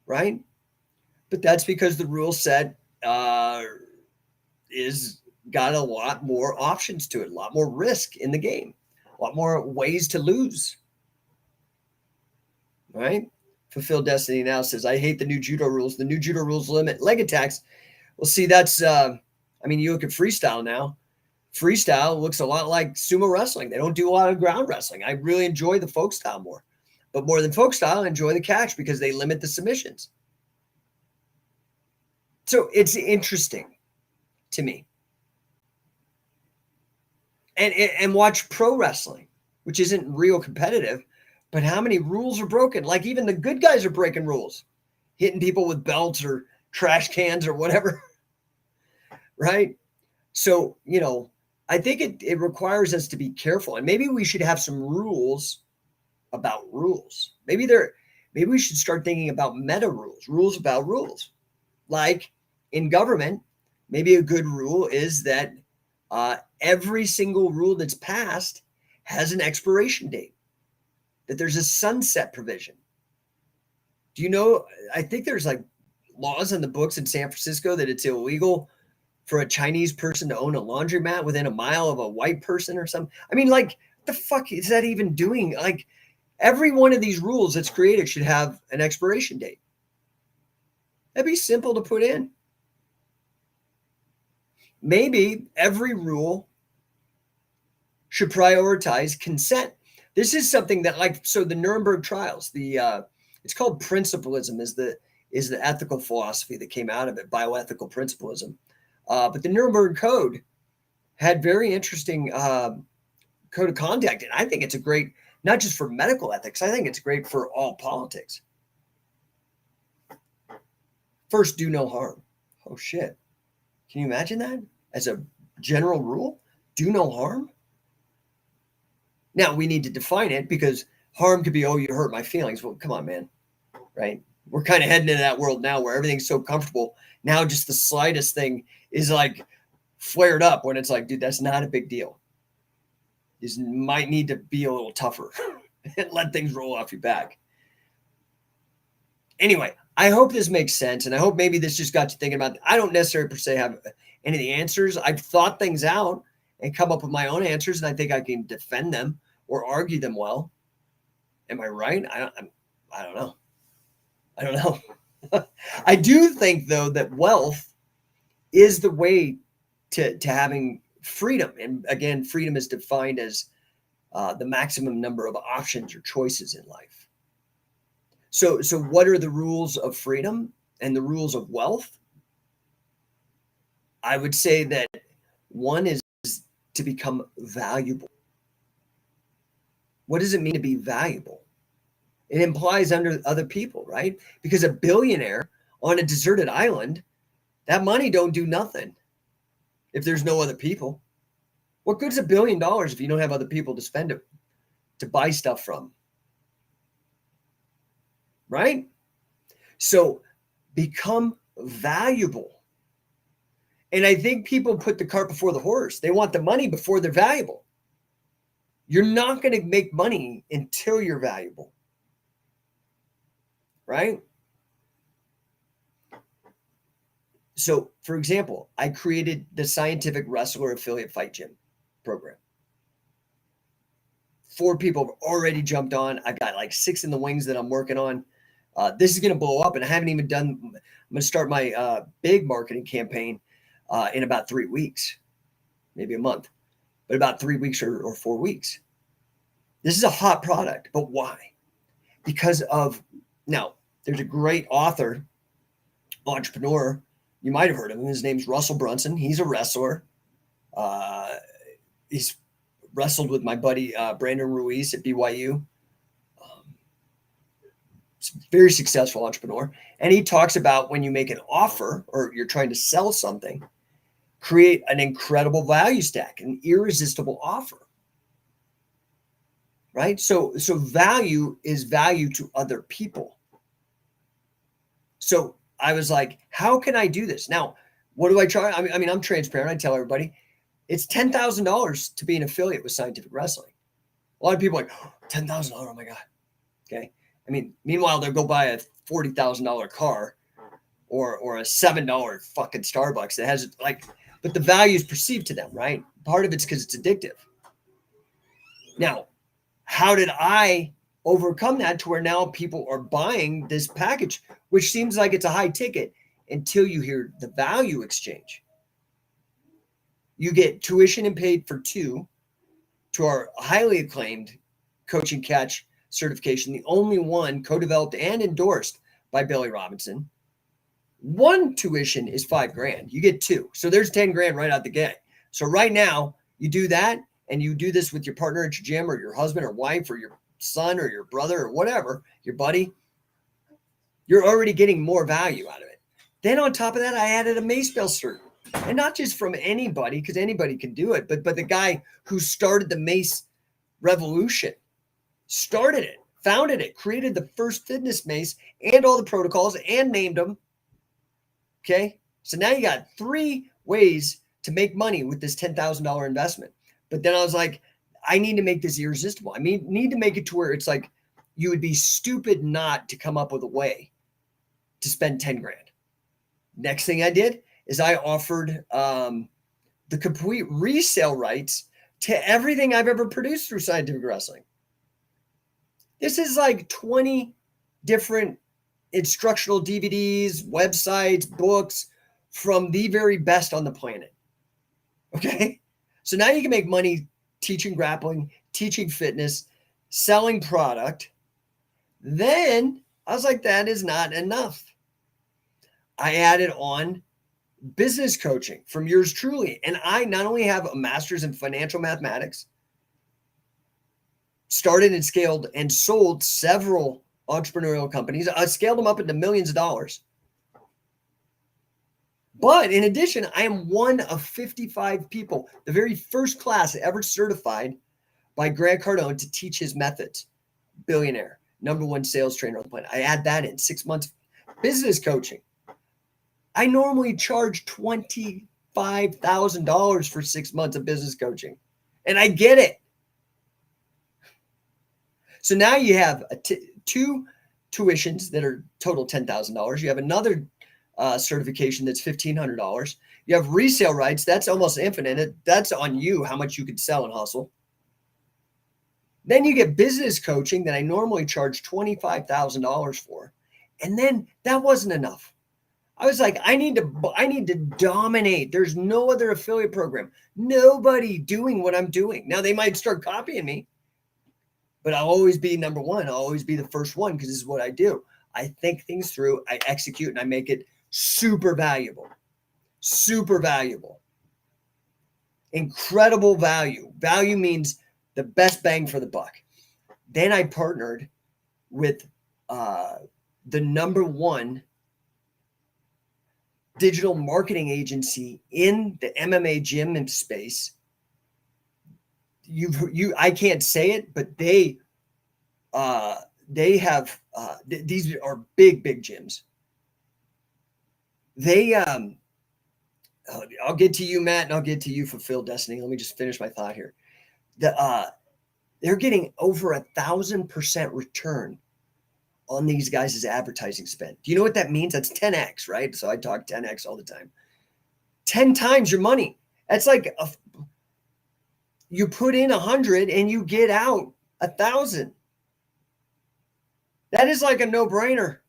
right? But that's because the rule set is got a lot more options to it, a lot more risk in the game, a lot more ways to lose, right? Fulfill Destiny Now says, I hate the new judo rules. The new judo rules limit leg attacks. Well, see, that's, you look at freestyle now. Freestyle looks a lot like sumo wrestling. They don't do a lot of ground wrestling. I really enjoy the folk style more. But more than folk style, I enjoy the catch because they limit the submissions. So it's interesting to me. And watch pro wrestling, which isn't real competitive, but how many rules are broken? Like even the good guys are breaking rules, hitting people with belts or trash cans or whatever, right? So, I think it requires us to be careful, and maybe we should have some rules about rules. Maybe we should start thinking about meta rules about rules. Like in government, maybe a good rule is that every single rule that's passed has an expiration date, that there's a sunset provision. Do you know, I think there's like laws on the books in San Francisco that it's illegal for a Chinese person to own a laundromat within a mile of a white person or something. I mean, like, the fuck is that even doing? Like, every one of these rules that's created should have an expiration date. That'd be simple to put in. Maybe every rule should prioritize consent. This is something that, like, so the Nuremberg trials, it's called principalism, is the ethical philosophy that came out of it, bioethical principalism. But the Nuremberg Code had very interesting code of conduct, and I think it's a great, not just for medical ethics, I think it's great for all politics. First, do no harm. Oh shit. Can you imagine that as a general rule? Do no harm? Now, we need to define it, because harm could be, oh, you hurt my feelings. Well, come on, man. Right? We're kind of heading into that world now where everything's so comfortable. Now, just the slightest thing is like flared up, when it's like, dude, that's not a big deal. You might need to be a little tougher and let things roll off your back. Anyway, I hope this makes sense. And I hope maybe this just got you thinking about, I don't necessarily per se have any of the answers. I've thought things out and come up with my own answers, and I think I can defend them or argue them well. Am I right? I don't know. I don't know. I do think, though, that wealth is the way to having freedom. And again, freedom is defined as the maximum number of options or choices in life. So what are the rules of freedom and the rules of wealth? I would say that one is to become valuable. What does it mean to be valuable? It implies under other people, right? Because a billionaire on a deserted island, that money don't do nothing if there's no other people. What good is $1 billion if you don't have other people to spend it, to buy stuff from? Right? So become valuable. And I think people put the cart before the horse. They want the money before they're valuable. You're not going to make money until you're valuable. Right? So, for example, I created the Scientific Wrestler Affiliate Fight Gym program. 4 people have already jumped on. I've got like 6 in the wings that I'm working on. This is going to blow up, and I haven't even done, I'm going to start my big marketing campaign in about 3 weeks, maybe a month, but about 3 weeks or 4 weeks. This is a hot product, but why? Because of, now, there's a great author, entrepreneur, you might have heard of him. His name's Russell Brunson. He's a wrestler. He's wrestled with my buddy Brandon Ruiz at BYU. He's a very successful entrepreneur. And he talks about when you make an offer or you're trying to sell something, create an incredible value stack, an irresistible offer. Right? So value is value to other people. So I was like, how can I do this? Now, what do I try? I mean, I'm transparent. I tell everybody it's $10,000 to be an affiliate with Scientific Wrestling. A lot of people are like, oh, $10,000. Oh my God. Okay. I mean, meanwhile, they'll go buy a $40,000 car or a $7 fucking Starbucks that has like, but the value is perceived to them, right? Part of it's because it's addictive. Now, how did I overcome that to where now people are buying this package, which seems like it's a high ticket until you hear the value exchange? You get tuition and paid for 2 to our highly acclaimed Coach and Catch certification, the only one co-developed and endorsed by Billy Robinson. 1 tuition is $5,000. You get 2. So there's $10,000 right out the gate. So right now you do that, and you do this with your partner at your gym or your husband or wife or your son or your brother or whatever, your buddy, you're already getting more value out of it. Then on top of that, I added a Mace Bell cert. And not just from anybody, because anybody can do it, but the guy who started the Mace revolution, started it, founded it, created the first fitness mace and all the protocols and named them. Okay. So now you got 3 ways to make money with this $10,000 investment. But then I was like, I need to make this irresistible. I mean, need to make it to where it's like, you would be stupid not to come up with a way to spend $10,000. Next thing I did is I offered the complete resale rights to everything I've ever produced through Scientific Wrestling. This is like 20 different instructional DVDs, websites, books from the very best on the planet. Okay. So now you can make money teaching grappling, teaching fitness, selling product. Then I was like, that is not enough. I added on business coaching from yours truly. And I not only have a master's in financial mathematics, started and scaled and sold several entrepreneurial companies. I scaled them up into millions of dollars. But in addition, I am one of 55 people, the very first class ever certified by Grant Cardone to teach his methods. Billionaire, #1 sales trainer on the planet. I add that in 6 months. Business coaching. I normally charge $25,000 for 6 months of business coaching. And I get it. So now you have two tuitions that are total $10,000. You have another certification that's $1,500. You have resale rights. That's almost infinite. That's on you, how much you could sell and hustle. Then you get business coaching that I normally charge $25,000 for. And then that wasn't enough. I was like, I need to dominate. There's no other affiliate program. Nobody doing what I'm doing. Now they might start copying me, but I'll always be #1. I'll always be the first one because this is what I do. I think things through, I execute, and I make it super valuable. Super valuable. Incredible value. Value means the best bang for the buck. Then I partnered with the #1 digital marketing agency in the MMA gym space. I can't say it, but they have these are big gyms. They I'll get to you, Matt, and I'll get to you, Fulfill Destiny. Let me just finish my thought here. They're getting over 1,000% return on these guys' advertising spend. Do you know what that means? That's 10x, right? So I talk 10x all the time. 10 times your money. That's like you put in 100 and you get out 1,000. That is like a no-brainer.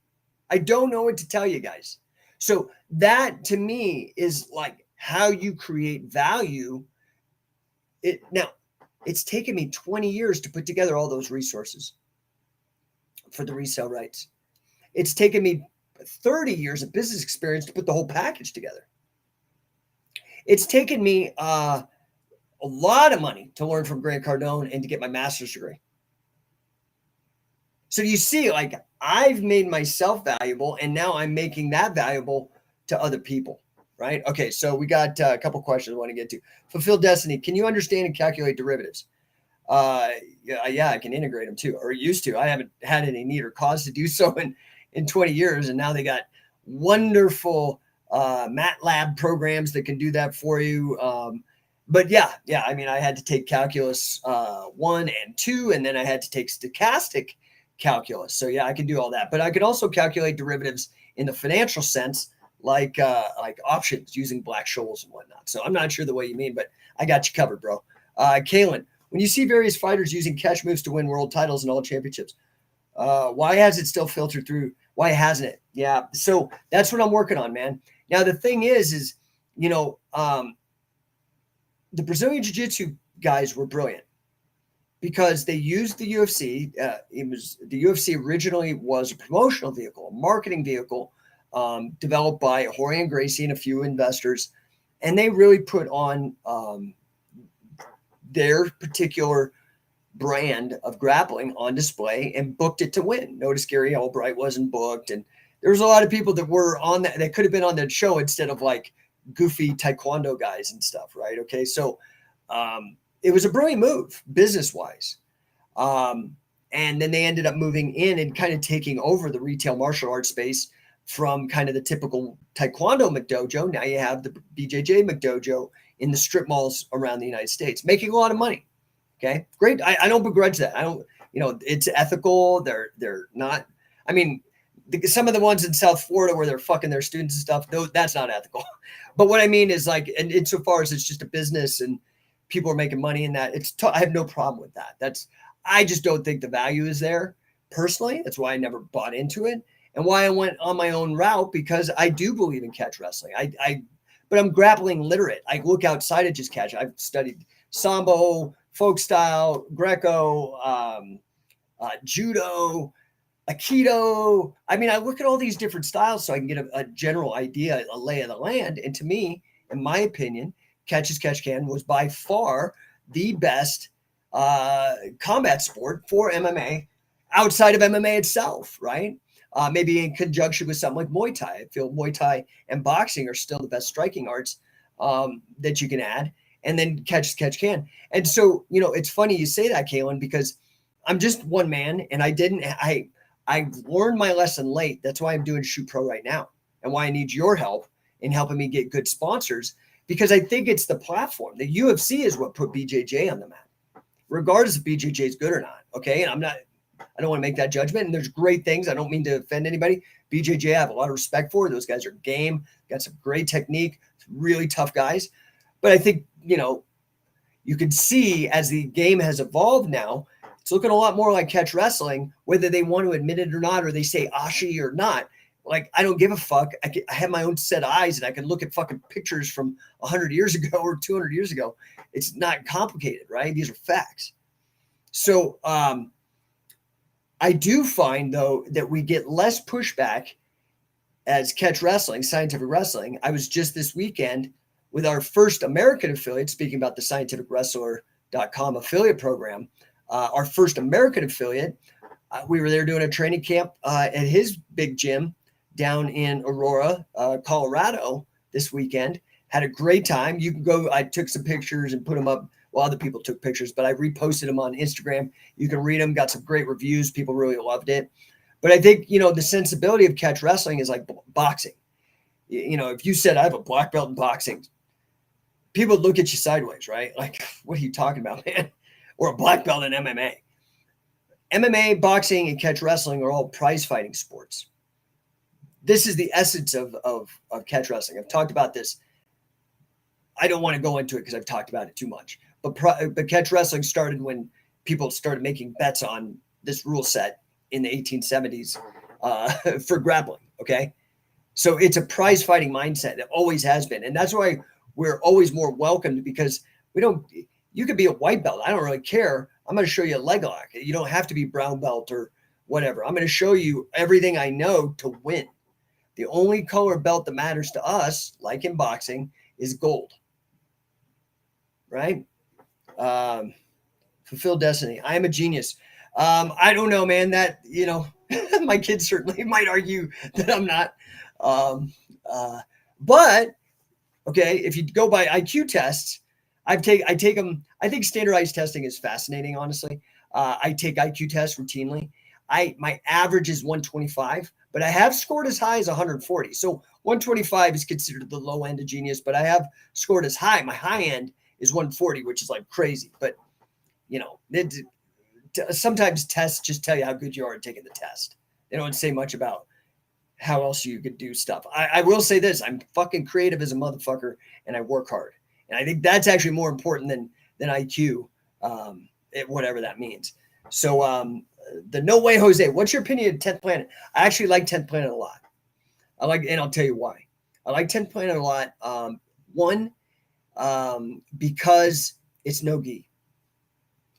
I don't know what to tell you guys. So that to me is like how you create value. Now, it's taken me 20 years to put together all those resources for the resale rights. It's taken me 30 years of business experience to put the whole package together. It's taken me a lot of money to learn from Grant Cardone and to get my master's degree. So you see, like, I've made myself valuable, and now I'm making that valuable to other people, right? Okay, so we got a couple questions I want to get to. Fulfill Destiny. Can you understand and calculate derivatives? Yeah, I can integrate them too, or used to. I haven't had any need or cause to do so in 20 years, and now they got wonderful MATLAB programs that can do that for you. But yeah, I mean, I had to take calculus 1 and 2, and then I had to take stochastic calculus. So yeah, I can do all that, but I could also calculate derivatives in the financial sense, like options using Black-Scholes and whatnot. So I'm not sure the way you mean, but I got you covered, bro. Kalen, when you see various fighters using catch moves to win world titles and all championships, why has it still filtered through? Why hasn't it? Yeah, so that's what I'm working on, man. Now the thing is the Brazilian Jiu-Jitsu guys were brilliant because they used the UFC. The UFC originally was a promotional vehicle, a marketing vehicle, developed by Jorge and Gracie and a few investors, and they really put on their particular brand of grappling on display and booked it to win. Notice Gary Albright wasn't booked, and there was a lot of people that were on that could have been on that show instead of like goofy taekwondo guys and stuff, right? Okay, so it was a brilliant move business-wise. And then they ended up moving in and kind of taking over the retail martial arts space from kind of the typical taekwondo McDojo. Now you have the BJJ McDojo in the strip malls around the United States, making a lot of money. Okay, great. I don't begrudge that. I don't, it's ethical. They're not, I mean, some of the ones in South Florida where they're fucking their students and stuff, that's not ethical. But what I mean is like, and insofar as it's just a business and people are making money in that, I have no problem with that. I just don't think the value is there personally. That's why I never bought into it and why I went on my own route, because I do believe in catch wrestling. But I'm grappling literate. I look outside of just catch. I've studied Sambo, folk style, Greco, judo, Aikido. I mean, I look at all these different styles so I can get a general idea, a lay of the land. And to me, in my opinion, Catch as Catch Can was by far the best combat sport for MMA outside of MMA itself, right? Maybe in conjunction with something like Muay Thai. I feel Muay Thai and boxing are still the best striking arts that you can add. And then Catch as Catch Can. And so, it's funny you say that, Kaylin, because I'm just one man and I learned my lesson late. That's why I'm doing Shoot Pro right now and why I need your help in helping me get good sponsors, because I think it's the platform. The UFC is what put BJJ on the map, regardless if BJJ is good or not. Okay. And I don't want to make that judgment. And there's great things. I don't mean to offend anybody. BJJ, I have a lot of respect for. Those guys are game, got some great technique, really tough guys. But I think, you can see as the game has evolved now, it's looking a lot more like catch wrestling, whether they want to admit it or not, or they say Ashi or not. Like, I don't give a fuck. I have my own set of eyes and I can look at fucking pictures from 100 years ago or 200 years ago. It's not complicated, right? These are facts. So I do find, though, that we get less pushback as catch wrestling, scientific wrestling. I was just this weekend with our first American affiliate, speaking about the scientificwrestler.com affiliate program. Our first American affiliate, we were there doing a training camp at his big gym down in Aurora, Colorado this weekend. Had a great time. You can go, I took some pictures and put them up. Well, other people took pictures, but I reposted them on Instagram. You can read them, got some great reviews. People really loved it. But I think, the sensibility of catch wrestling is like boxing. If you said I have a black belt in boxing, people would look at you sideways, right? Like, what are you talking about, man? Or a black belt in MMA. MMA, boxing, and catch wrestling are all prize fighting sports. This is the essence of catch wrestling. I've talked about this. I don't want to go into it because I've talked about it too much. But catch wrestling started when people started making bets on this rule set in the 1870s for grappling, okay? So it's a prize fighting mindset. It always has been. And that's why we're always more welcomed, because you could be a white belt. I don't really care. I'm going to show you a leg lock. You don't have to be brown belt or whatever. I'm going to show you everything I know to win. The only color belt that matters to us, like in boxing, is gold. Right? Fulfill destiny. I am a genius. I don't know, man. That, my kids certainly might argue that I'm not. But okay, if you go by IQ tests, I take them. I think standardized testing is fascinating, honestly. I take IQ tests routinely. My average is 125, but I have scored as high as 140. So 125 is considered the low end of genius, but I have scored as high. My high end is 140, which is like crazy. But sometimes tests just tell you how good you are at taking the test. They don't say much about how else you could do stuff. I will say this: I'm fucking creative as a motherfucker, and I work hard. And I think that's actually more important than IQ, whatever that means. So the No Way Jose, what's your opinion of 10th Planet? I actually like 10th Planet a lot. And I'll tell you why. I like 10th Planet a lot. One, because it's no gi.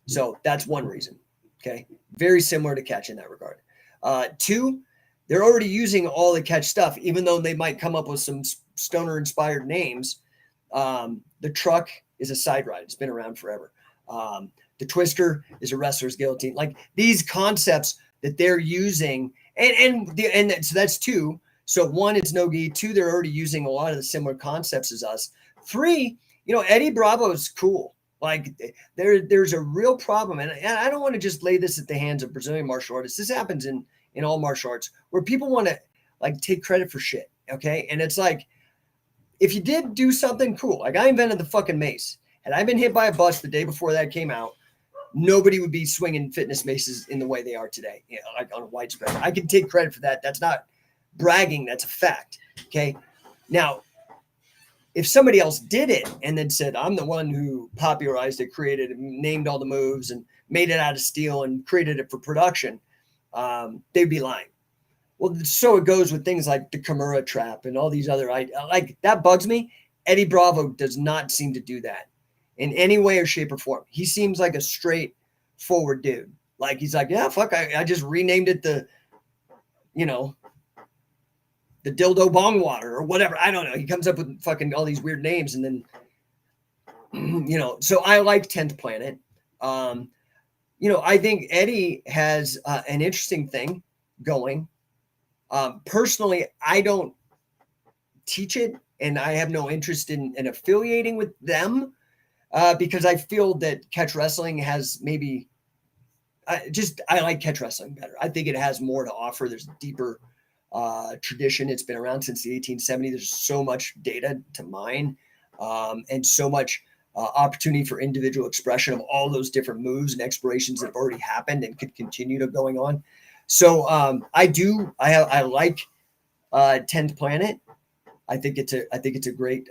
So that's one reason. Okay. Very similar to Catch in that regard. Two, they're already using all the Catch stuff, even though they might come up with some stoner inspired names. The truck is a side ride. It's been around forever. The twister is a wrestler's guillotine. Like these concepts that they're using, and so that's two. So one, it's no gi. Two, they're already using a lot of the similar concepts as us. Three, Eddie Bravo is cool. Like there's a real problem, and I don't want to just lay this at the hands of Brazilian martial artists. This happens in all martial arts where people want to like take credit for shit. Okay, and it's like, if you did do something cool, like I invented the fucking mace. Had I been hit by a bus the day before that came out, nobody would be swinging fitness maces in the way they are today, like on a widespread. I can take credit for that. That's not bragging. That's a fact. Okay. Now, if somebody else did it and then said, I'm the one who popularized it, created it, named all the moves and made it out of steel and created it for production, they'd be lying. Well, so it goes with things like the Kimura trap and all these other, like that bugs me. Eddie Bravo does not seem to do that in any way or shape or form. He seems like a straightforward dude. Like he's like, yeah, fuck, I just renamed it the dildo bong water or whatever. I don't know. He comes up with fucking all these weird names. And then, so I like 10th Planet. I think Eddie has an interesting thing going. Personally, I don't teach it and I have no interest in affiliating with them because I feel that catch wrestling has maybe I like catch wrestling better. I think it has more to offer. There's a deeper tradition. It's been around since the 1870s. There's so much data to mine and so much opportunity for individual expression of all those different moves and explorations that have already happened and could continue to going on. So I like 10th Planet. I think it's a great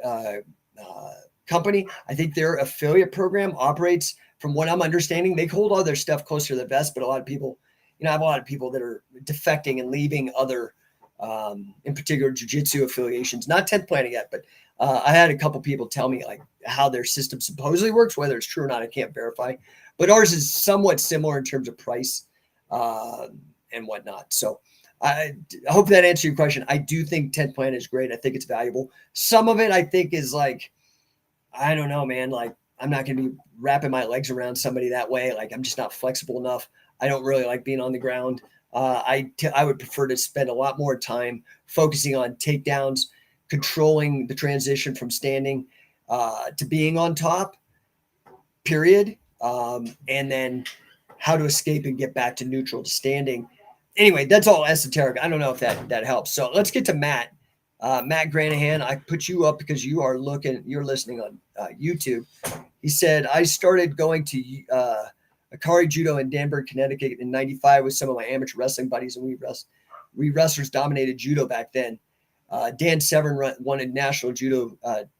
company. I think their affiliate program operates, from what I'm understanding, they hold all their stuff closer to the vest, but a lot of people, I have a lot of people that are defecting and leaving other, in particular, jiu-jitsu affiliations, not 10th Planet yet, but I had a couple people tell me like how their system supposedly works. Whether it's true or not, I can't verify, but ours is somewhat similar in terms of price and whatnot. So I hope that answers your question. I do think 10th Planet is great. I think it's valuable. Some of it I think is like, I don't know, man, like I'm not going to be wrapping my legs around somebody that way. Like I'm just not flexible enough. I don't really like being on the ground. I would prefer to spend a lot more time focusing on takedowns, controlling the transition from standing to being on top, period. And then how to escape and get back to neutral to standing. Anyway, that's all esoteric. I don't know if that helps. So let's get to Matt. Matt Granahan, I put you up because you're listening on YouTube. He said, I started going to Akari Judo in Danbury, Connecticut in 95 with some of my amateur wrestling buddies, and we wrestlers dominated judo back then. Dan Severn won a national judo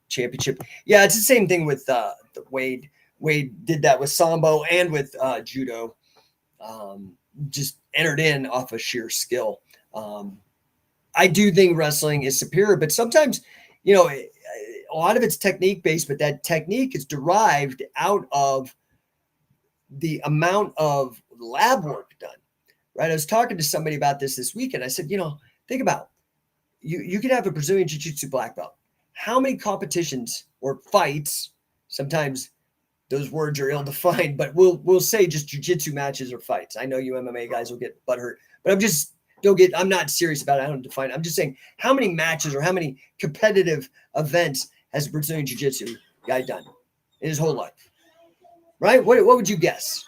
championship. Yeah, it's the same thing with Wade. Wade did that with Sambo and with judo. Just entered in off of sheer skill. I do think wrestling is superior, but sometimes, a lot of it's technique based, but that technique is derived out of the amount of lab work done, right? I was talking to somebody about this week, and I said, think about you could have a Brazilian Jiu-Jitsu black belt. How many competitions or fights, sometimes those words are ill-defined, but we'll say just jiu-jitsu matches or fights. I know you MMA guys will get butthurt, but I'm not serious about it. I don't define it. I'm just saying how many matches or how many competitive events has a Brazilian jiu-jitsu guy done in his whole life, right? What would you guess?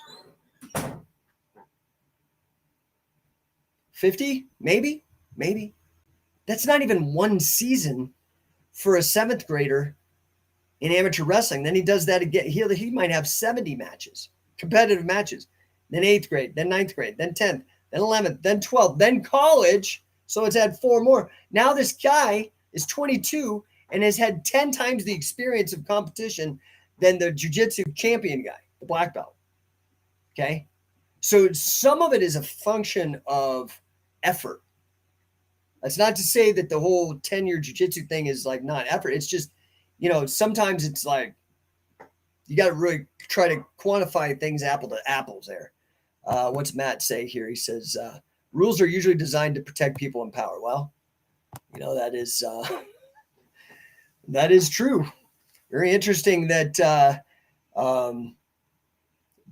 50? Maybe. That's not even one season for a 7th grader in amateur wrestling. Then he does that again. He might have 70 matches, competitive matches. Then 8th grade, then 9th grade, then 10th, then 11th, then 12th, then college. So it's had 4 more. Now this guy is 22 and has had 10 times the experience of competition than the jiu-jitsu champion guy, the black belt. Okay. So some of it is a function of effort. That's not to say that the whole 10-year jiu-jitsu thing is like not effort. It's just, sometimes it's like you got to really try to quantify things apple to apples there. What's Matt say here? He says, rules are usually designed to protect people in power. Well, that is true. Very interesting that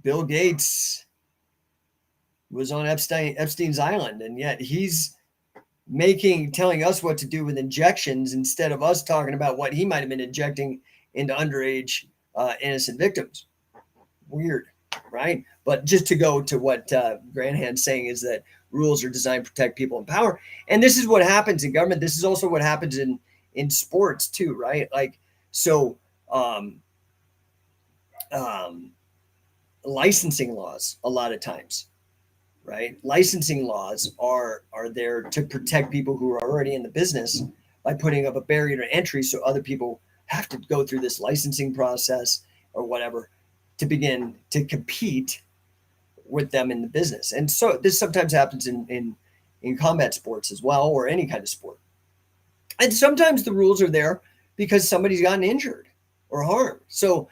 Bill Gates was on Epstein's Island, and yet he's telling us what to do with injections instead of us talking about what he might have been injecting into underage innocent victims. Weird, right? But just to go to what Granahan's saying is that rules are designed to protect people in power. And this is what happens in government. This is also what happens in sports too, right? Like, so licensing laws a lot of times, right? Licensing laws are there to protect people who are already in the business by putting up a barrier to entry, so other people have to go through this licensing process or whatever to begin to compete with them in the business. And so this sometimes happens in combat sports as well, or any kind of sport. And sometimes the rules are there because somebody's gotten injured or harmed. So,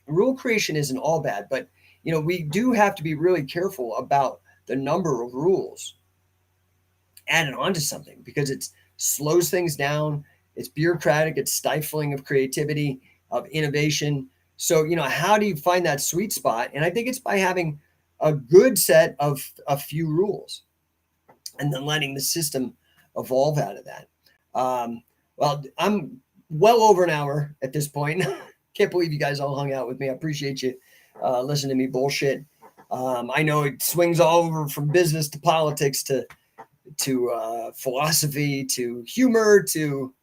rule creation isn't all bad, but we do have to be really careful about the number of rules added onto something, because it slows things down. It's bureaucratic, it's stifling of creativity, of innovation. So, how do you find that sweet spot? And I think it's by having a good set of a few rules and then letting the system evolve out of that. Well, I'm well over an hour at this point. Can't believe you guys all hung out with me. I appreciate you listening to me bullshit. I know it swings all over from business to politics to philosophy to humor to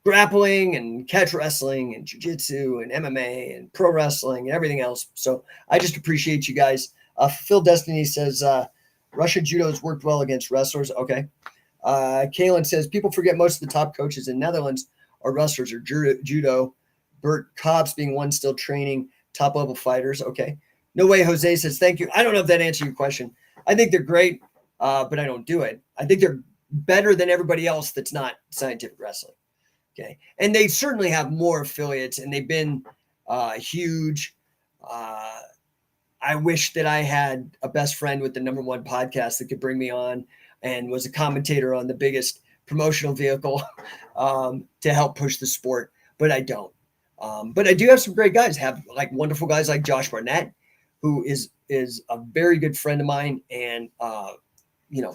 grappling and catch wrestling and jiu-jitsu and MMA and pro wrestling and everything else. So I just appreciate you guys. Phil Destiny says Russian judo has worked well against wrestlers. Okay. Kaylin says people forget most of the top coaches in Netherlands are wrestlers or judo. Bert Cobbs being one still training top level fighters. Okay. No way. Jose says thank you. I don't know if that answered your question. I think they're great, but I don't do it. I think they're better than everybody else that's not scientific wrestling. Okay. And they certainly have more affiliates, and they've been huge. I wish that I had a best friend with the #1 podcast that could bring me on and was a commentator on the biggest promotional vehicle to help push the sport, but I don't. But I do have some great guys, have like wonderful guys like Josh Barnett, who is a very good friend of mine, and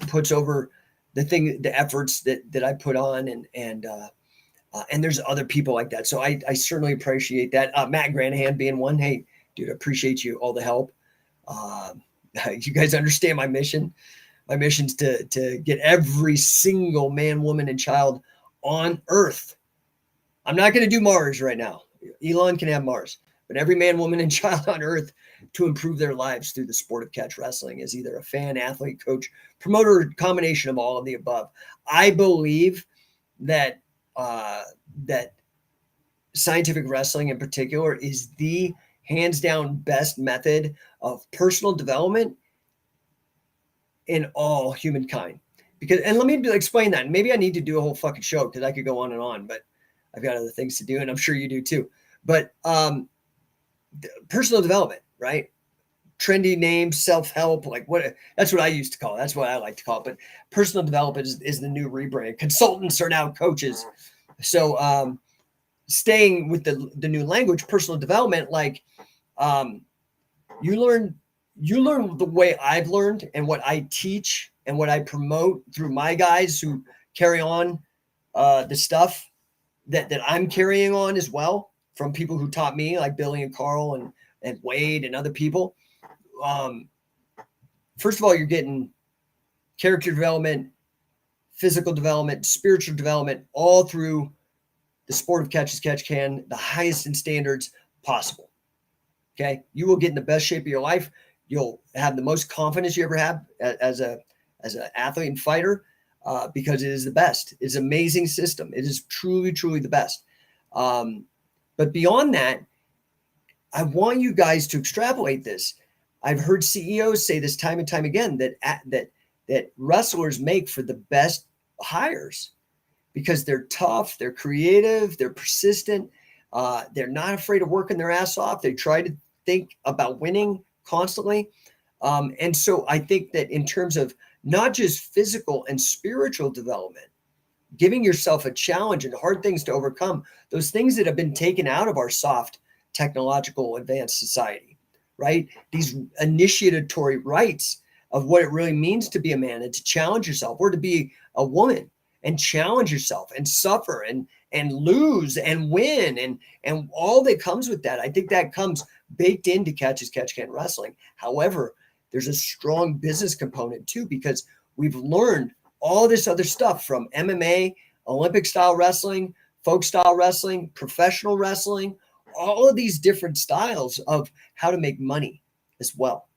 puts over the efforts that I put on, and there's other people like that. So I certainly appreciate that. Matt Granahan being one. Hey, dude, I appreciate you, all the help. You guys understand my mission. My mission's to get every single man, woman, and child on Earth. I'm not going to do Mars right now. Elon can have Mars, but every man, woman, and child on Earth to improve their lives through the sport of catch wrestling as either a fan, athlete, coach, promoter, or combination of all of the above. I believe that that scientific wrestling in particular is the hands down best method of personal development in all humankind. And let me explain that. And maybe I need to do a whole fucking show because I could go on, but I've got other things to do, and I'm sure you do too. But personal development, right? Trendy names, self-help, that's what I used to call it. That's what I like to call it. But personal development is the new rebrand. Consultants are now coaches. So staying with the new language, personal development, you learn the way I've learned and what I teach and what I promote through my guys who carry on the stuff that I'm carrying on as well from people who taught me, like Billy and Carl and Wade and other people. First of all, you're getting character development, physical development, spiritual development, all through the sport of catch as catch can, the highest in standards possible. Okay. You will get in the best shape of your life. You'll have the most confidence you ever have as an athlete and fighter, because it is the best. It's an amazing system. It is truly, truly the best. But beyond that, I want you guys to extrapolate this. I've heard CEOs say this time and time again, that wrestlers make for the best hires because they're tough, they're creative, they're persistent, they're not afraid of working their ass off. They try to think about winning constantly. And so I think that in terms of not just physical and spiritual development, giving yourself a challenge and hard things to overcome, those things that have been taken out of our soft technological advanced society, right? These initiatory rites of what it really means to be a man and to challenge yourself, or to be a woman and challenge yourself and suffer and lose and win and all that comes with that. I think that comes baked into catch as catch can wrestling. However, there's a strong business component too, because we've learned all this other stuff from MMA, Olympic style wrestling, folk style wrestling, professional wrestling, all of these different styles of how to make money as well,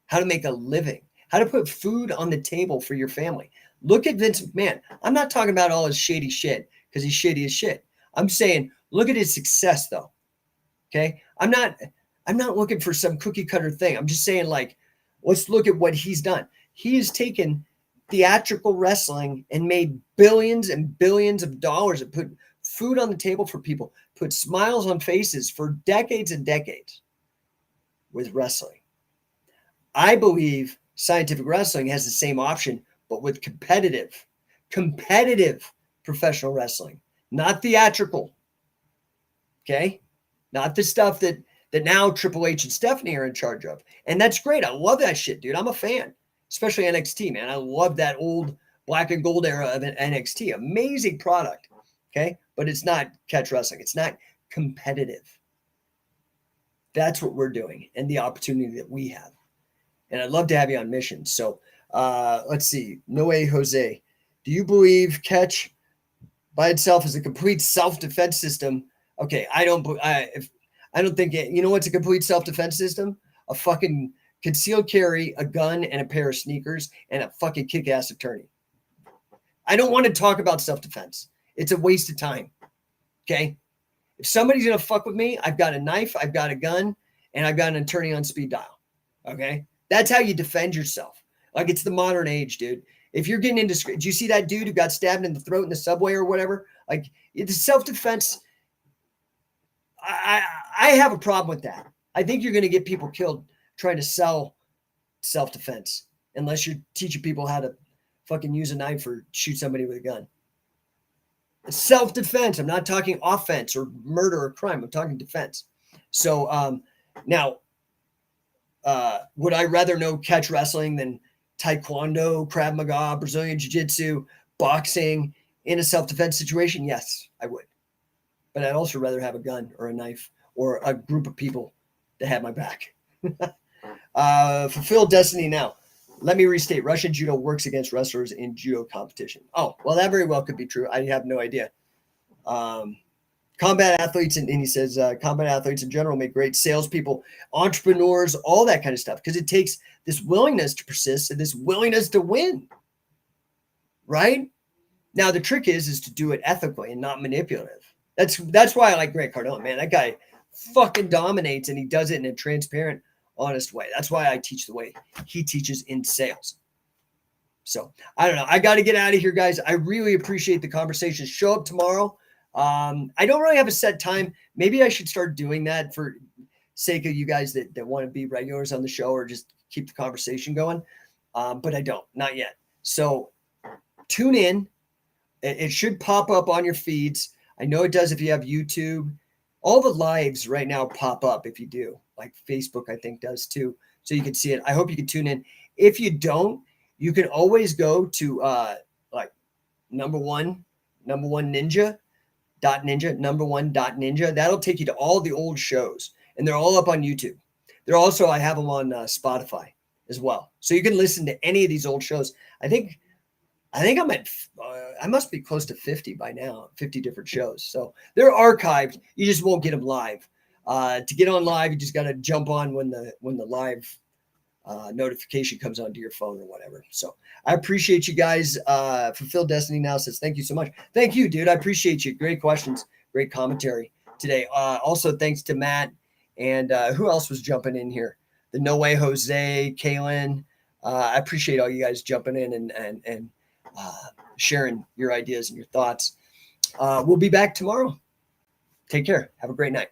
how to make a living, how to put food on the table for your family. Look at Vince McMahon. I'm not talking about all his shady shit because he's shady as shit. I'm saying, look at his success though. Okay. I'm not looking for some cookie cutter thing. I'm just saying, like, let's look at what he's done. He has taken theatrical wrestling and made billions and billions of dollars and put food on the table for people, put smiles on faces for decades and decades with wrestling. I believe scientific wrestling has the same option, but with competitive professional wrestling, not theatrical. Okay. Not the stuff that now Triple H and Stephanie are in charge of. And that's great. I love that shit, dude. I'm a fan, especially NXT, man. I love that old black and gold era of NXT. Amazing product. Okay. But it's not catch wrestling. It's not competitive. That's what we're doing and the opportunity that we have. And I'd love to have you on mission. So let's see. No1 Jose, do you believe catch by itself is a complete self-defense system? Okay, I don't think it, you know what's a complete self-defense system? A fucking concealed carry, a gun, and a pair of sneakers, and a fucking kick-ass attorney. I don't want to talk about self-defense. It's a waste of time. Okay? If somebody's gonna fuck with me, I've got a knife, I've got a gun, and I've got an attorney on speed dial. Okay? That's how you defend yourself. Like, it's the modern age, dude. If you're getting into, do you see that dude who got stabbed in the throat in the subway or whatever? Like, it's self-defense. I have a problem with that. I think you're going to get people killed trying to sell self-defense unless you're teaching people how to fucking use a knife or shoot somebody with a gun. Self-defense. I'm not talking offense or murder or crime. I'm talking defense. So now, would I rather know catch wrestling than Taekwondo, Krav Maga, Brazilian Jiu-Jitsu, boxing in a self-defense situation? Yes, I would. But I'd also rather have a gun or a knife or a group of people that have my back. Fulfill destiny now. Let me restate. Russian judo works against wrestlers in judo competition. Oh, well, that very well could be true. I have no idea. Combat athletes, and he says combat athletes in general make great salespeople, entrepreneurs, all that kind of stuff, because it takes this willingness to persist and this willingness to win. Right? Now, the trick is to do it ethically and not manipulative. That's why I like Grant Cardone, man. That guy fucking dominates, and he does it in a transparent, honest way. That's why I teach the way he teaches in sales. So I don't know. I got to get out of here, guys. I really appreciate the conversation. Show up tomorrow. I don't really have a set time. Maybe I should start doing that for sake of you guys that want to be regulars on the show or just keep the conversation going. But I don't, not yet. So tune in. It should pop up on your feeds. I know it does if you have YouTube. All the lives right now pop up if you do. Like Facebook, I think, does too. So you can see it. I hope you can tune in. If you don't, you can always go to like number one ninja. .ninja. That'll take you to all the old shows, and they're all up on YouTube. They're also, I have them on Spotify as well, so you can listen to any of these old shows. I think I'm at I must be close to 50 by now, 50 different shows. So they're archived. You just won't get them live. To get on live, you just got to jump on when the live notification comes onto your phone or whatever. So I appreciate you guys. Fulfill Destiny Now says, thank you so much. Thank you, dude. I appreciate you. Great questions. Great commentary today. Also, thanks to Matt and who else was jumping in here? The No1 Jose, Kaylin. I appreciate all you guys jumping in and sharing your ideas and your thoughts. We'll be back tomorrow. Take care. Have a great night.